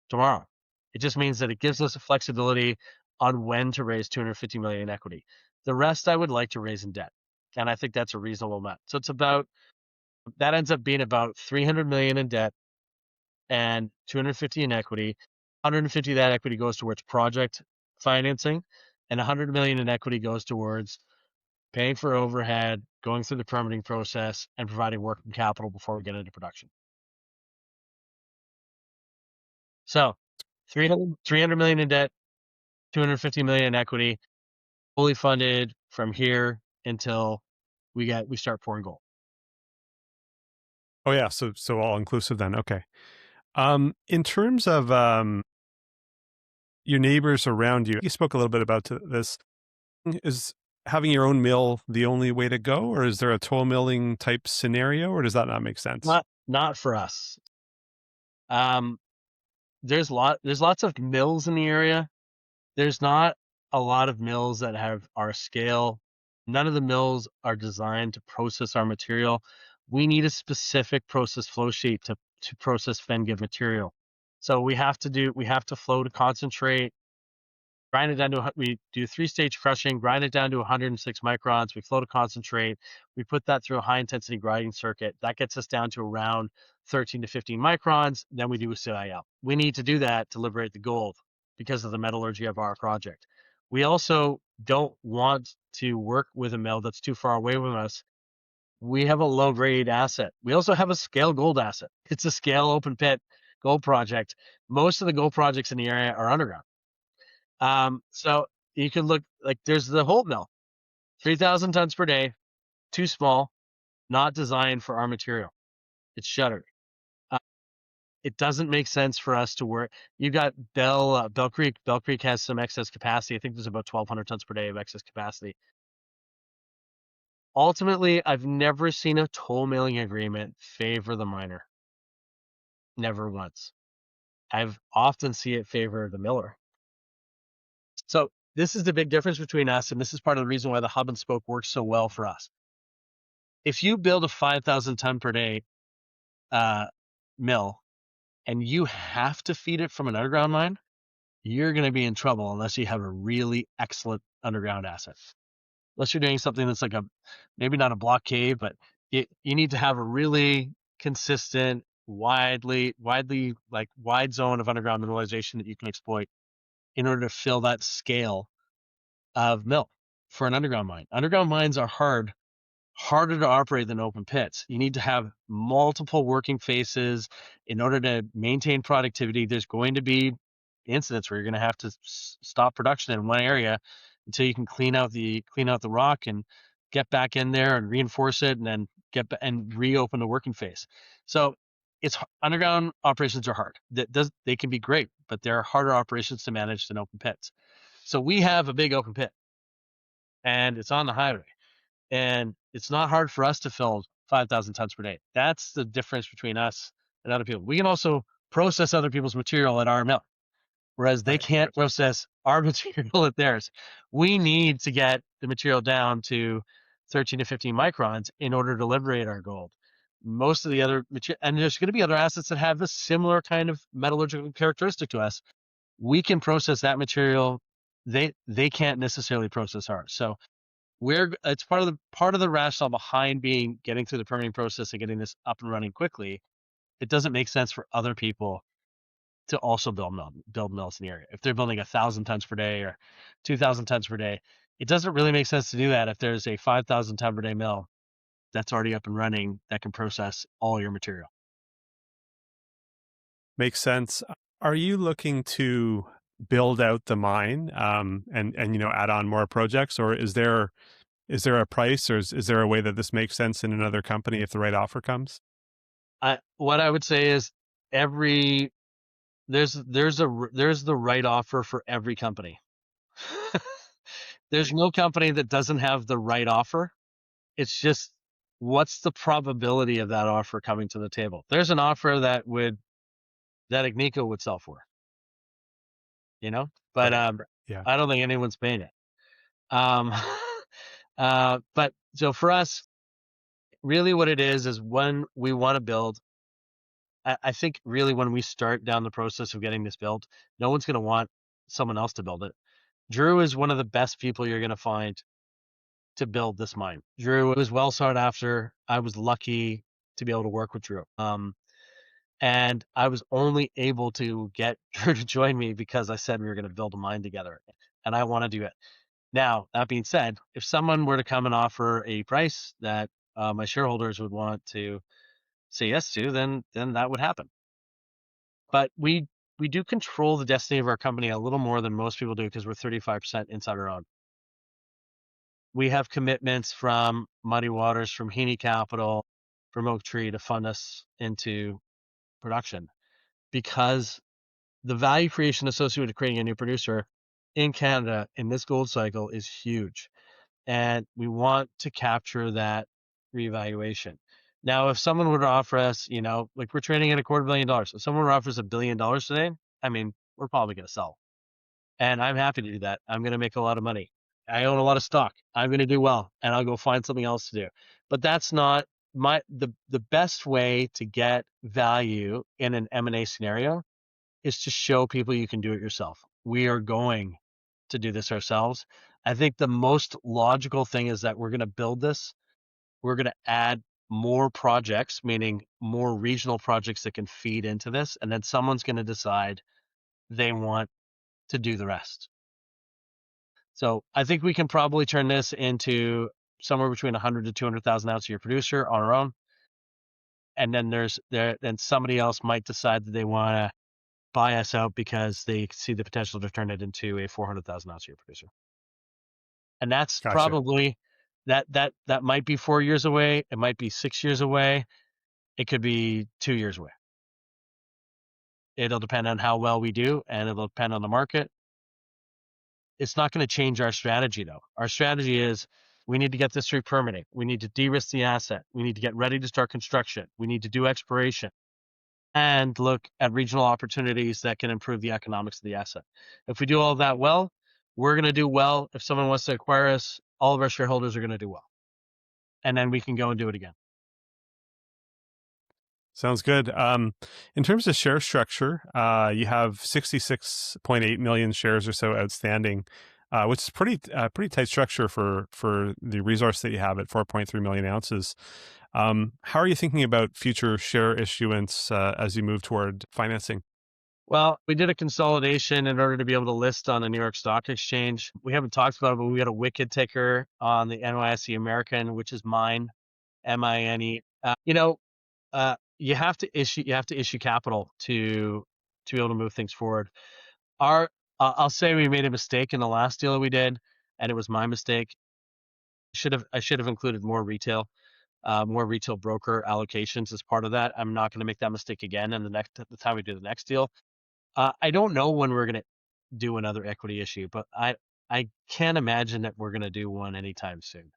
tomorrow. It just means that it gives us a flexibility on when to raise 250 million in equity. The rest I would like to raise in debt. And I think that's a reasonable amount. So that ends up being about 300 million in debt and 250 in equity. 150 of that equity goes towards project financing, and 100 million in equity goes towards paying for overhead, going through the permitting process, and providing working capital before we get into production. So 300 million in debt, 250 million in equity, fully funded from here until we start pouring gold. Oh yeah, so all inclusive then. Okay. In terms of your neighbors around you, you spoke a little bit about this. Is having your own mill the only way to go, or is there a toll milling type scenario, or does that not make sense? Not for us. Um, there's lots of mills in the area. There's not a lot of mills that have our scale. None of the mills are designed to process our material. We need a specific process flow sheet to process Fenn-Gib material. So we have to flow to concentrate, grind it down to, we do 3-stage crushing, grind it down to 106 microns. We flow to concentrate. We put that through a high intensity grinding circuit. That gets us down to around 13 to 15 microns. Then we do a CIL. We need to do that to liberate the gold because of the metallurgy of our project. We also don't want to work with a mill that's too far away from us. We have a low grade asset. We also have a scale gold asset. It's a scale open pit gold project. Most of the gold projects in the area are underground. So you can look, like, there's the Holt mill, 3,000 tons per day, too small, not designed for our material. It's shuttered. Uh, it doesn't make sense for us to work. You got Bell Creek. Bell Creek has some excess capacity. I think there's about 1,200 tons per day of excess capacity. Ultimately, I've never seen a toll milling agreement favor the miner. Never once. I've often see it favor the miller. So this is the big difference between us, and this is part of the reason why the hub and spoke works so well for us. If you build a 5,000 ton per day mill and you have to feed it from an underground mine, you're going to be in trouble unless you have a really excellent underground asset. Unless you're doing something that's like maybe not a block cave, but you need to have a really consistent, wide zone of underground mineralization that you can exploit in order to fill that scale of mill for an underground mine. Underground mines are harder to operate than open pits. You need to have multiple working faces in order to maintain productivity. There's going to be incidents where you're going to have to stop production in one area until you can clean out the rock and get back in there and reinforce it, and then and reopen the working face. So it's underground operations are hard. They can be great, but they're harder operations to manage than open pits. So we have a big open pit, and it's on the highway. And it's not hard for us to fill 5,000 tons per day. That's the difference between us and other people. We can also process other people's material at our mill, whereas they can't process our material at theirs. We need to get the material down to 13 to 15 microns in order to liberate our gold. Most of the other material, and there's going to be other assets that have a similar kind of metallurgical characteristic to us. We can process that material. They can't necessarily process ours. So it's part of the rationale behind getting through the permitting process and getting this up and running quickly. It doesn't make sense for other people to also build mills in the area. If they're building 1,000 tons per day or 2,000 tons per day, it doesn't really make sense to do that if there's a 5,000 ton per day mill that's already up and running that can process all your material. Makes sense. Are you looking to build out the mine and add on more projects, or is there a price, or is there a way that this makes sense in another company if the right offer comes? What I would say is there's the right offer for every company. There's no company that doesn't have the right offer. It's just, what's the probability of that offer coming to the table? There's an offer that Agnico would sell for, but Yeah. I don't think anyone's paying it. But so for us, really what it is when we want to build, I think really when we start down the process of getting this built, no one's going to want someone else to build it. Drew is one of the best people you're going to find to build this mine. Drew was well sought after. I was lucky to be able to work with Drew. And I was only able to get Drew to join me because I said we were going to build a mine together, and I want to do it. Now, that being said, if someone were to come and offer a price that my shareholders would want to say yes to, then that would happen. But we do control the destiny of our company a little more than most people do because we're 35% insider owned. we have commitments from Muddy Waters, from Heaney Capital, from Oak Tree to fund us into production, because the value creation associated with creating a new producer in Canada in this gold cycle is huge. And we want to capture that revaluation. Now, if someone would offer us, like we're trading at $250 million, if someone would offer us $1 billion today, I mean, we're probably going to sell. And I'm happy to do that. I'm going to make a lot of money. I own a lot of stock. I'm going to do well, and I'll go find something else to do. But that's not the best way to get value in an M&A scenario is to show people you can do it yourself. We are going to do this ourselves. I think the most logical thing is that we're going to build this. We're going to add more projects, meaning more regional projects that can feed into this. And then someone's going to decide they want to do the rest. So I think we can probably turn this into somewhere between 100 to 200,000 ounce a year producer on our own. And then then somebody else might decide that they want to buy us out because they see the potential to turn it into a 400,000 ounce a year producer. And that's Gotcha. probably that might be 4 years away. It might be 6 years away. It could be 2 years away. It'll depend on how well we do, and it'll depend on the market. It's not going to change our strategy, though. Our strategy is we need to get this through permitting. We need to de-risk the asset. We need to get ready to start construction. We need to do exploration and look at regional opportunities that can improve the economics of the asset. If we do all that well, we're going to do well. If someone wants to acquire us, all of our shareholders are going to do well. And then we can go and do it again. Sounds good. In terms of share structure, you have 66.8 million shares or so outstanding, which is pretty tight structure for the resource that you have at 4.3 million ounces. How are you thinking about future share issuance as you move toward financing? Well, we did a consolidation in order to be able to list on the New York Stock Exchange. We haven't talked about it, but we got a wicked ticker on the NYSE American, which is mine, MINE. You have to issue capital to be able to move things forward. I'll say we made a mistake in the last deal that we did, and it was my mistake. I should have included more retail broker allocations as part of that. I'm not going to make that mistake again. And the time we do the next deal, I don't know when we're going to do another equity issue, but I can't imagine that we're going to do one anytime soon,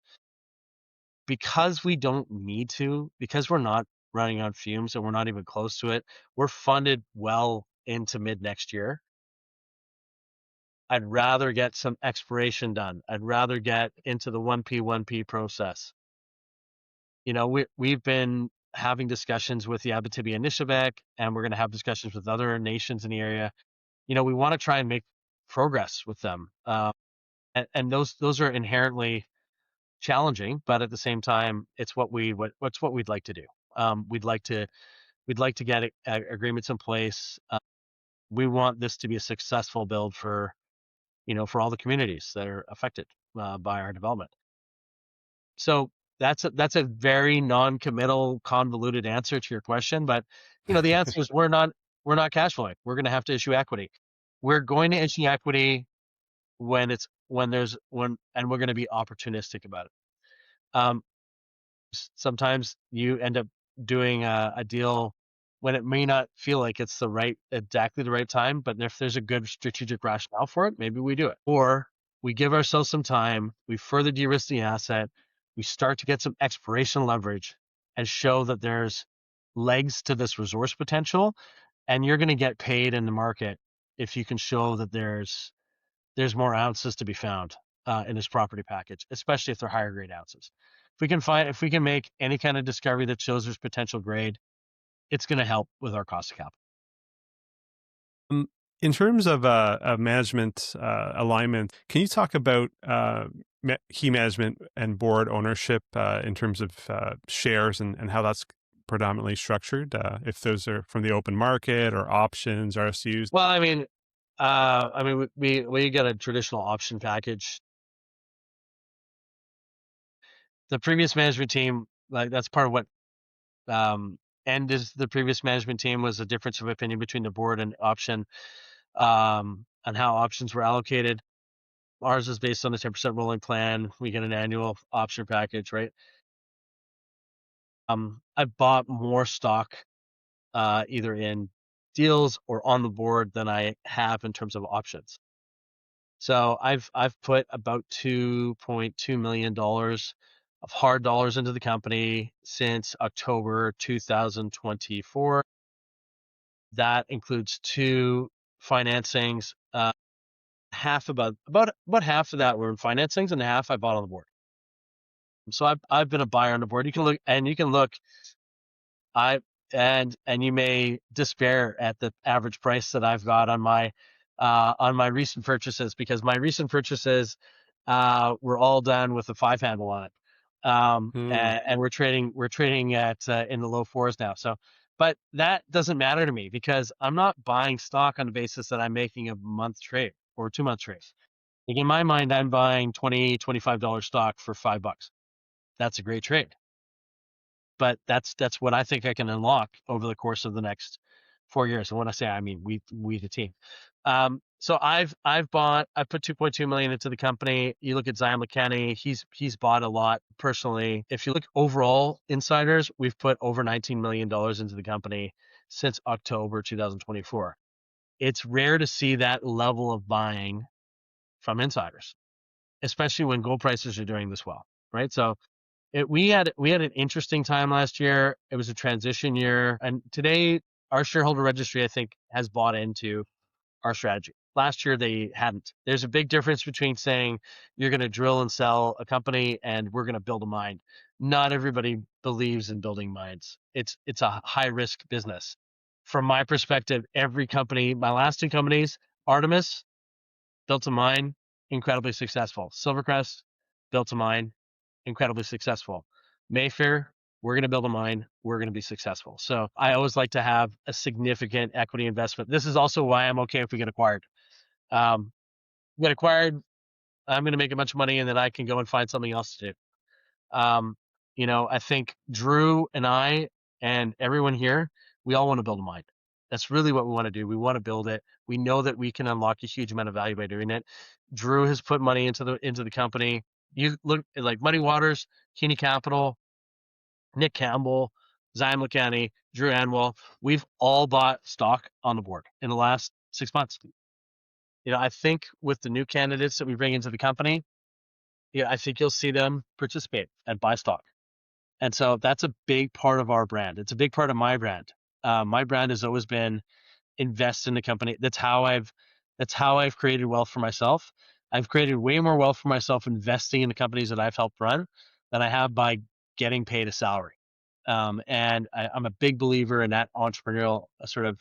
because we don't need to, because we're not running on fumes and we're not even close to it. We're funded well into mid next year. I'd rather get some exploration done. I'd rather get into the 1P process. We've been having discussions with the Abitibi-Anishinaabe, and we're going to have discussions with other nations in the area. We want to try and make progress with them. And those are inherently challenging, but at the same time, it's what we'd like to do. We'd like to get agreements in place. We want this to be a successful build for all the communities that are affected by our development. So that's a very non-committal, convoluted answer to your question, but the answer is we're not cash flowing. We're going to have to issue equity. We're going to issue equity and we're going to be opportunistic about it. Sometimes you end up doing a deal when it may not feel like it's exactly the right time, but if there's a good strategic rationale for it, maybe we do it. Or we give ourselves some time, we further de-risk the asset, we start to get some exploration leverage and show that there's legs to this resource potential, and you're going to get paid in the market if you can show that there's more ounces to be found in this property package, especially if they're higher grade ounces. If we can make any kind of discovery that shows there's potential grade, it's going to help with our cost of capital. In terms of management alignment, can you talk about key management and board ownership in terms of shares and how that's predominantly structured? If those are from the open market or options, RSUs? Well, we get a traditional option package. The previous management team, like that's part of what ended the previous management team, was a difference of opinion between the board and option, and how options were allocated. Ours is based on a 10% rolling plan. We get an annual option package, right? I bought more stock either in deals or on the board than I have in terms of options. So I've put about $2.2 million of hard dollars into the company since October 2024. That includes two financings. About half of that were in financings, and half I bought on the board. So I've been a buyer on the board. You can look. I and you may despair at the average price that I've got on my recent purchases, because my recent purchases were all done with a 5 handle on it. And we're trading at in the low fours now. So, but that doesn't matter to me, because I'm not buying stock on the basis that I'm making a month trade or 2 month trade. Like, in my mind, I'm buying $25 stock for $5. That's a great trade. But that's what I think I can unlock over the course of the next 4 years. And when I say I mean we the team. So I put 2.2 million into the company. You look at Zyam Lakhani, he's bought a lot personally. If you look overall insiders, we've put over $19 million into the company since October 2024. It's rare to see that level of buying from insiders, especially when gold prices are doing this well, right? So we had an interesting time last year. It was a transition year, and today our shareholder registry, I think, has bought into our strategy. Last year they hadn't. There's a big difference between saying you're going to drill and sell a company and we're going to build a mine. Not everybody believes in building mines. It's a high risk business. From my perspective, every company, my last two companies, Artemis built a mine, incredibly successful. Silvercrest built a mine, incredibly successful. Mayfair, we're going to build a mine, we're going to be successful. So I always like to have a significant equity investment. This is also why I'm okay if we get acquired. Get acquired, I'm going to make a bunch of money, and then I can go and find something else to do. I think Drew and I and everyone here, we all want to build a mine. That's really what we want to do. We want to build it. We know that we can unlock a huge amount of value by doing it. Drew has put money into the company. You look at like Muddy Waters, Keeney Capital, Nick Campbell, Zyam Lakhani, Drew Anwyll. We've all bought stock on the board in the last 6 months. I think with the new candidates that we bring into the company, I think you'll see them participate and buy stock. And so that's a big part of our brand. It's a big part of my brand. My brand has always been invest in the company. That's how I've created wealth for myself. I've created way more wealth for myself investing in the companies that I've helped run than I have by getting paid a salary. And I'm a big believer in that entrepreneurial sort of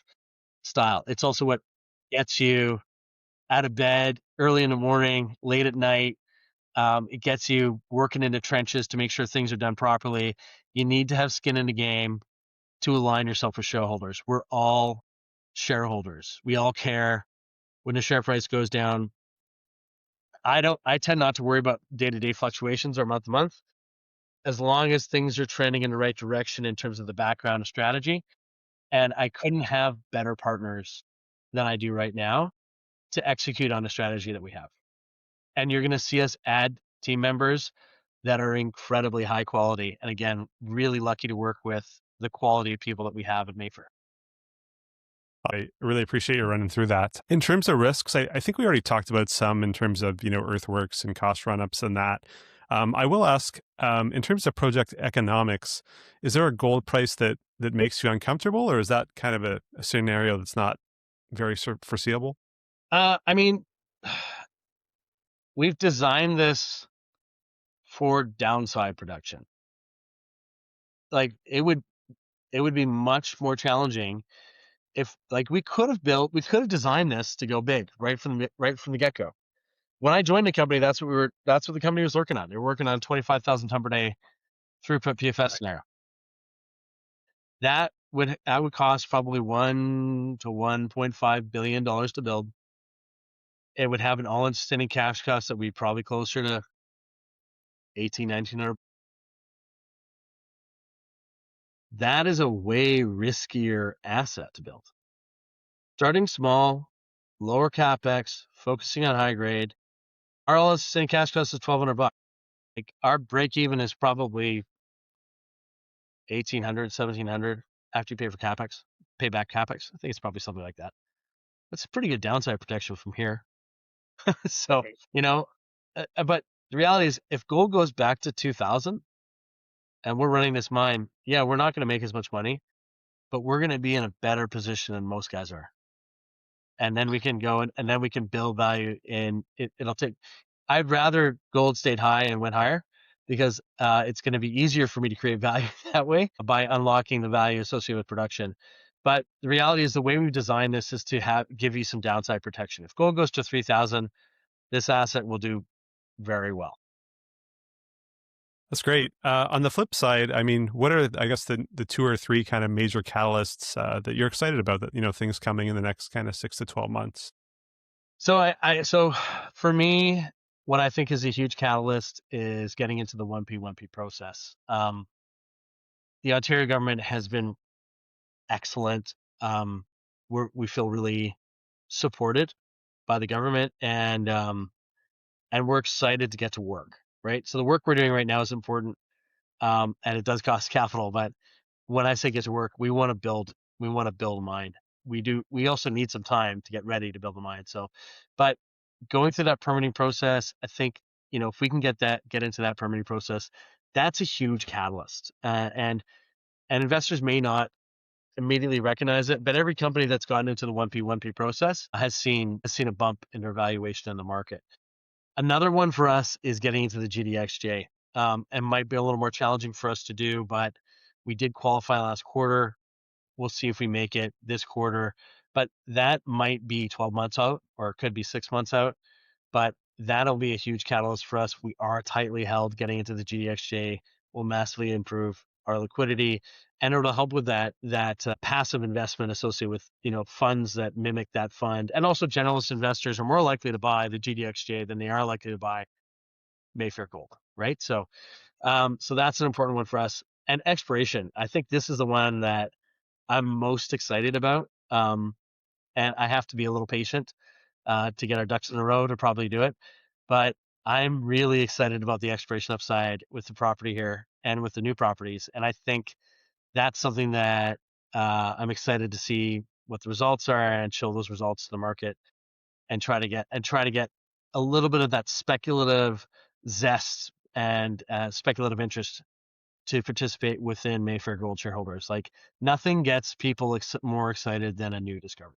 style. It's also what gets you out of bed early in the morning, late at night. It gets you working in the trenches to make sure things are done properly. You need to have skin in the game to align yourself with shareholders. We're all shareholders. We all care when the share price goes down. I tend not to worry about day-to-day fluctuations or month to month, as long as things are trending in the right direction in terms of the background and strategy. And I couldn't have better partners than I do right now to execute on the strategy that we have. And you're going to see us add team members that are incredibly high quality. And again, really lucky to work with the quality of people that we have at Mayfair. I really appreciate you running through that. In terms of risks, I think we already talked about some in terms of, earthworks and cost run-ups and that. I will ask, in terms of project economics, is there a gold price that makes you uncomfortable, or is that kind of a scenario that's not very foreseeable? I mean, we've designed this for downside production. Like it would be much more challenging if, like, we could have designed this to go big right from the get go. When I joined the company, that's what the company was working on. They were working on a 25,000 ton per day throughput PFS scenario. That would cost probably $1 to $1.5 billion to build. It would have an all-in sustaining cash cost that would be probably closer to 1900. That is a way riskier asset to build. Starting small, lower capex, focusing on high grade, Our all-in sustaining cash cost is $1,200. Like our break even is probably 1,800, 1,700 after you pay for capex, pay back capex. I think it's probably something like that. That's pretty good downside protection from here. So, you know, but the reality is if gold goes back to 2000 and we're running this mine, yeah, we're not going to make as much money, but we're going to be in a better position than most guys are. And then we can go and then we can build value in it. It'll take, I'd rather gold stayed high and went higher because it's going to be easier for me to create value that way by unlocking the value associated with production. But the reality is the way we've designed this is to give you some downside protection. If gold goes to 3,000, this asset will do very well. That's great. On the flip side, I mean, what are, I guess, the 2 or 3 kind of major catalysts that you're excited about that, things coming in the next kind of 6 to 12 months? So for me, what I think is a huge catalyst is getting into the 1P process. The Ontario government has been excellent. We feel really supported by the government, and we're excited to get to work. Right. So the work we're doing right now is important, and it does cost capital. But when I say get to work, we want to build a mine. We do. We also need some time to get ready to build a mine. So, but going through that permitting process, I think if we can get into that permitting process, that's a huge catalyst. And investors may not immediately recognize it, but every company that's gotten into the 1P process has seen a bump in their valuation in the market. Another one for us is getting into the GDXJ, and might be a little more challenging for us to do, but we did qualify last quarter. We'll see if we make it this quarter, but that might be 12 months out, or it could be 6 months out. But that'll be a huge catalyst for us. We are tightly held. Getting into the GDXJ will massively improve our liquidity, and it'll help with that passive investment associated with funds that mimic that fund, and also generalist investors are more likely to buy the GDXJ than they are likely to buy Mayfair Gold, right? So that's an important one for us. And exploration, I think this is the one that I'm most excited about. And I have to be a little patient to get our ducks in a row to probably do it. But I'm really excited about the exploration upside with the property here and with the new properties. And I think that's something that I'm excited to see what the results are and show those results to the market and try to get a little bit of that speculative zest and speculative interest to participate within Mayfair Gold shareholders. Like nothing gets people more excited than a new discovery.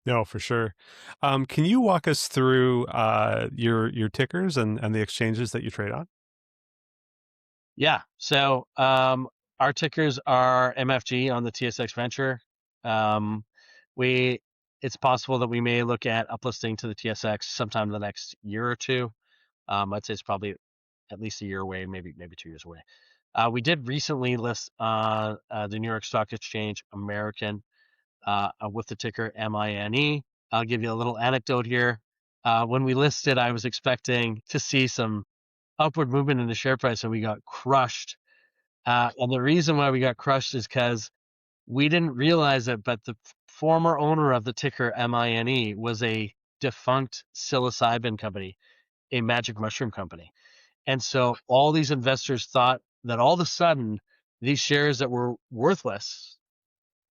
No, for sure. Can you walk us through your tickers and the exchanges that you trade on? Yeah. So our tickers are MFG on the TSX Venture. It's possible that we may look at uplisting to the TSX sometime in the next year or two. I'd say it's probably at least a year away, maybe 2 years away. We did recently list on the New York Stock Exchange American with the ticker MINE. I'll give you a little anecdote here. When we listed, I was expecting to see some upward movement in the share price, and we got crushed. And the reason why we got crushed is because we didn't realize it, but the former owner of the ticker MINE was a defunct psilocybin company, a magic mushroom company. And so all these investors thought that all of a sudden these shares that were worthless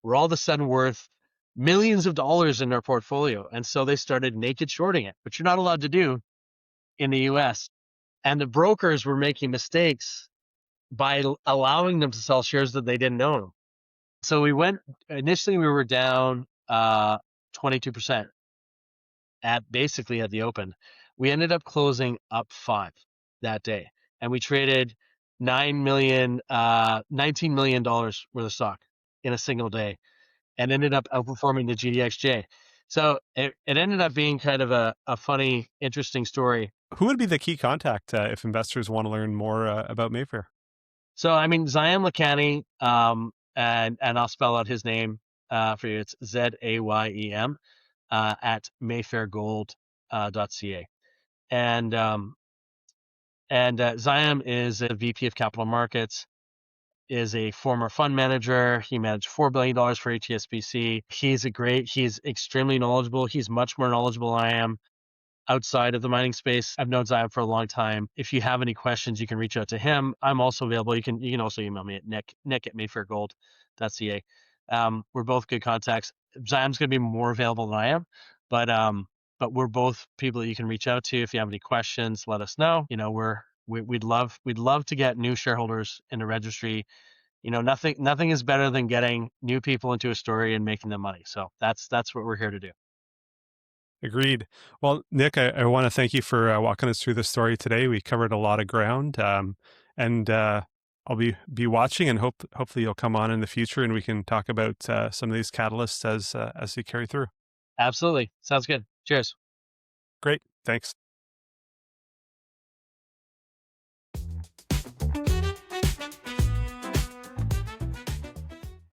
were all of a sudden worth millions of dollars in their portfolio. And so they started naked shorting it, which you're not allowed to do in the US. And the brokers were making mistakes by allowing them to sell shares that they didn't own. So initially we were down 22% basically at the open. We ended up closing up 5 that day, and we traded $19 million worth of stock in a single day, and ended up outperforming the GDXJ. So it ended up being kind of a funny, interesting story. Who would be the key contact if investors want to learn more about Mayfair? So I mean, Zyam Lakhani, and I'll spell out his name for you. It's Zayem at mayfairgold.ca. And Zyam is a VP of Capital Markets, is a former fund manager. He managed $4 billion for HSBC. He's extremely knowledgeable. He's much more knowledgeable than I am. outside of the mining space. I've known Zyam for a long time. If you have any questions, you can reach out to him. I'm also available. You can also email me at nick@mayfairgold.ca. We're both good contacts. Zyam's going to be more available than I am, but we're both people that you can reach out to. If you have any questions, let us know. We'd love to get new shareholders in the registry. Nothing is better than getting new people into a story and making them money. So that's what we're here to do. Agreed. Well, Nick, I want to thank you for walking us through the story today. We covered a lot of ground, and I'll be watching, and hopefully you'll come on in the future, and we can talk about some of these catalysts as they carry through. Absolutely. Sounds good. Cheers. Great. Thanks.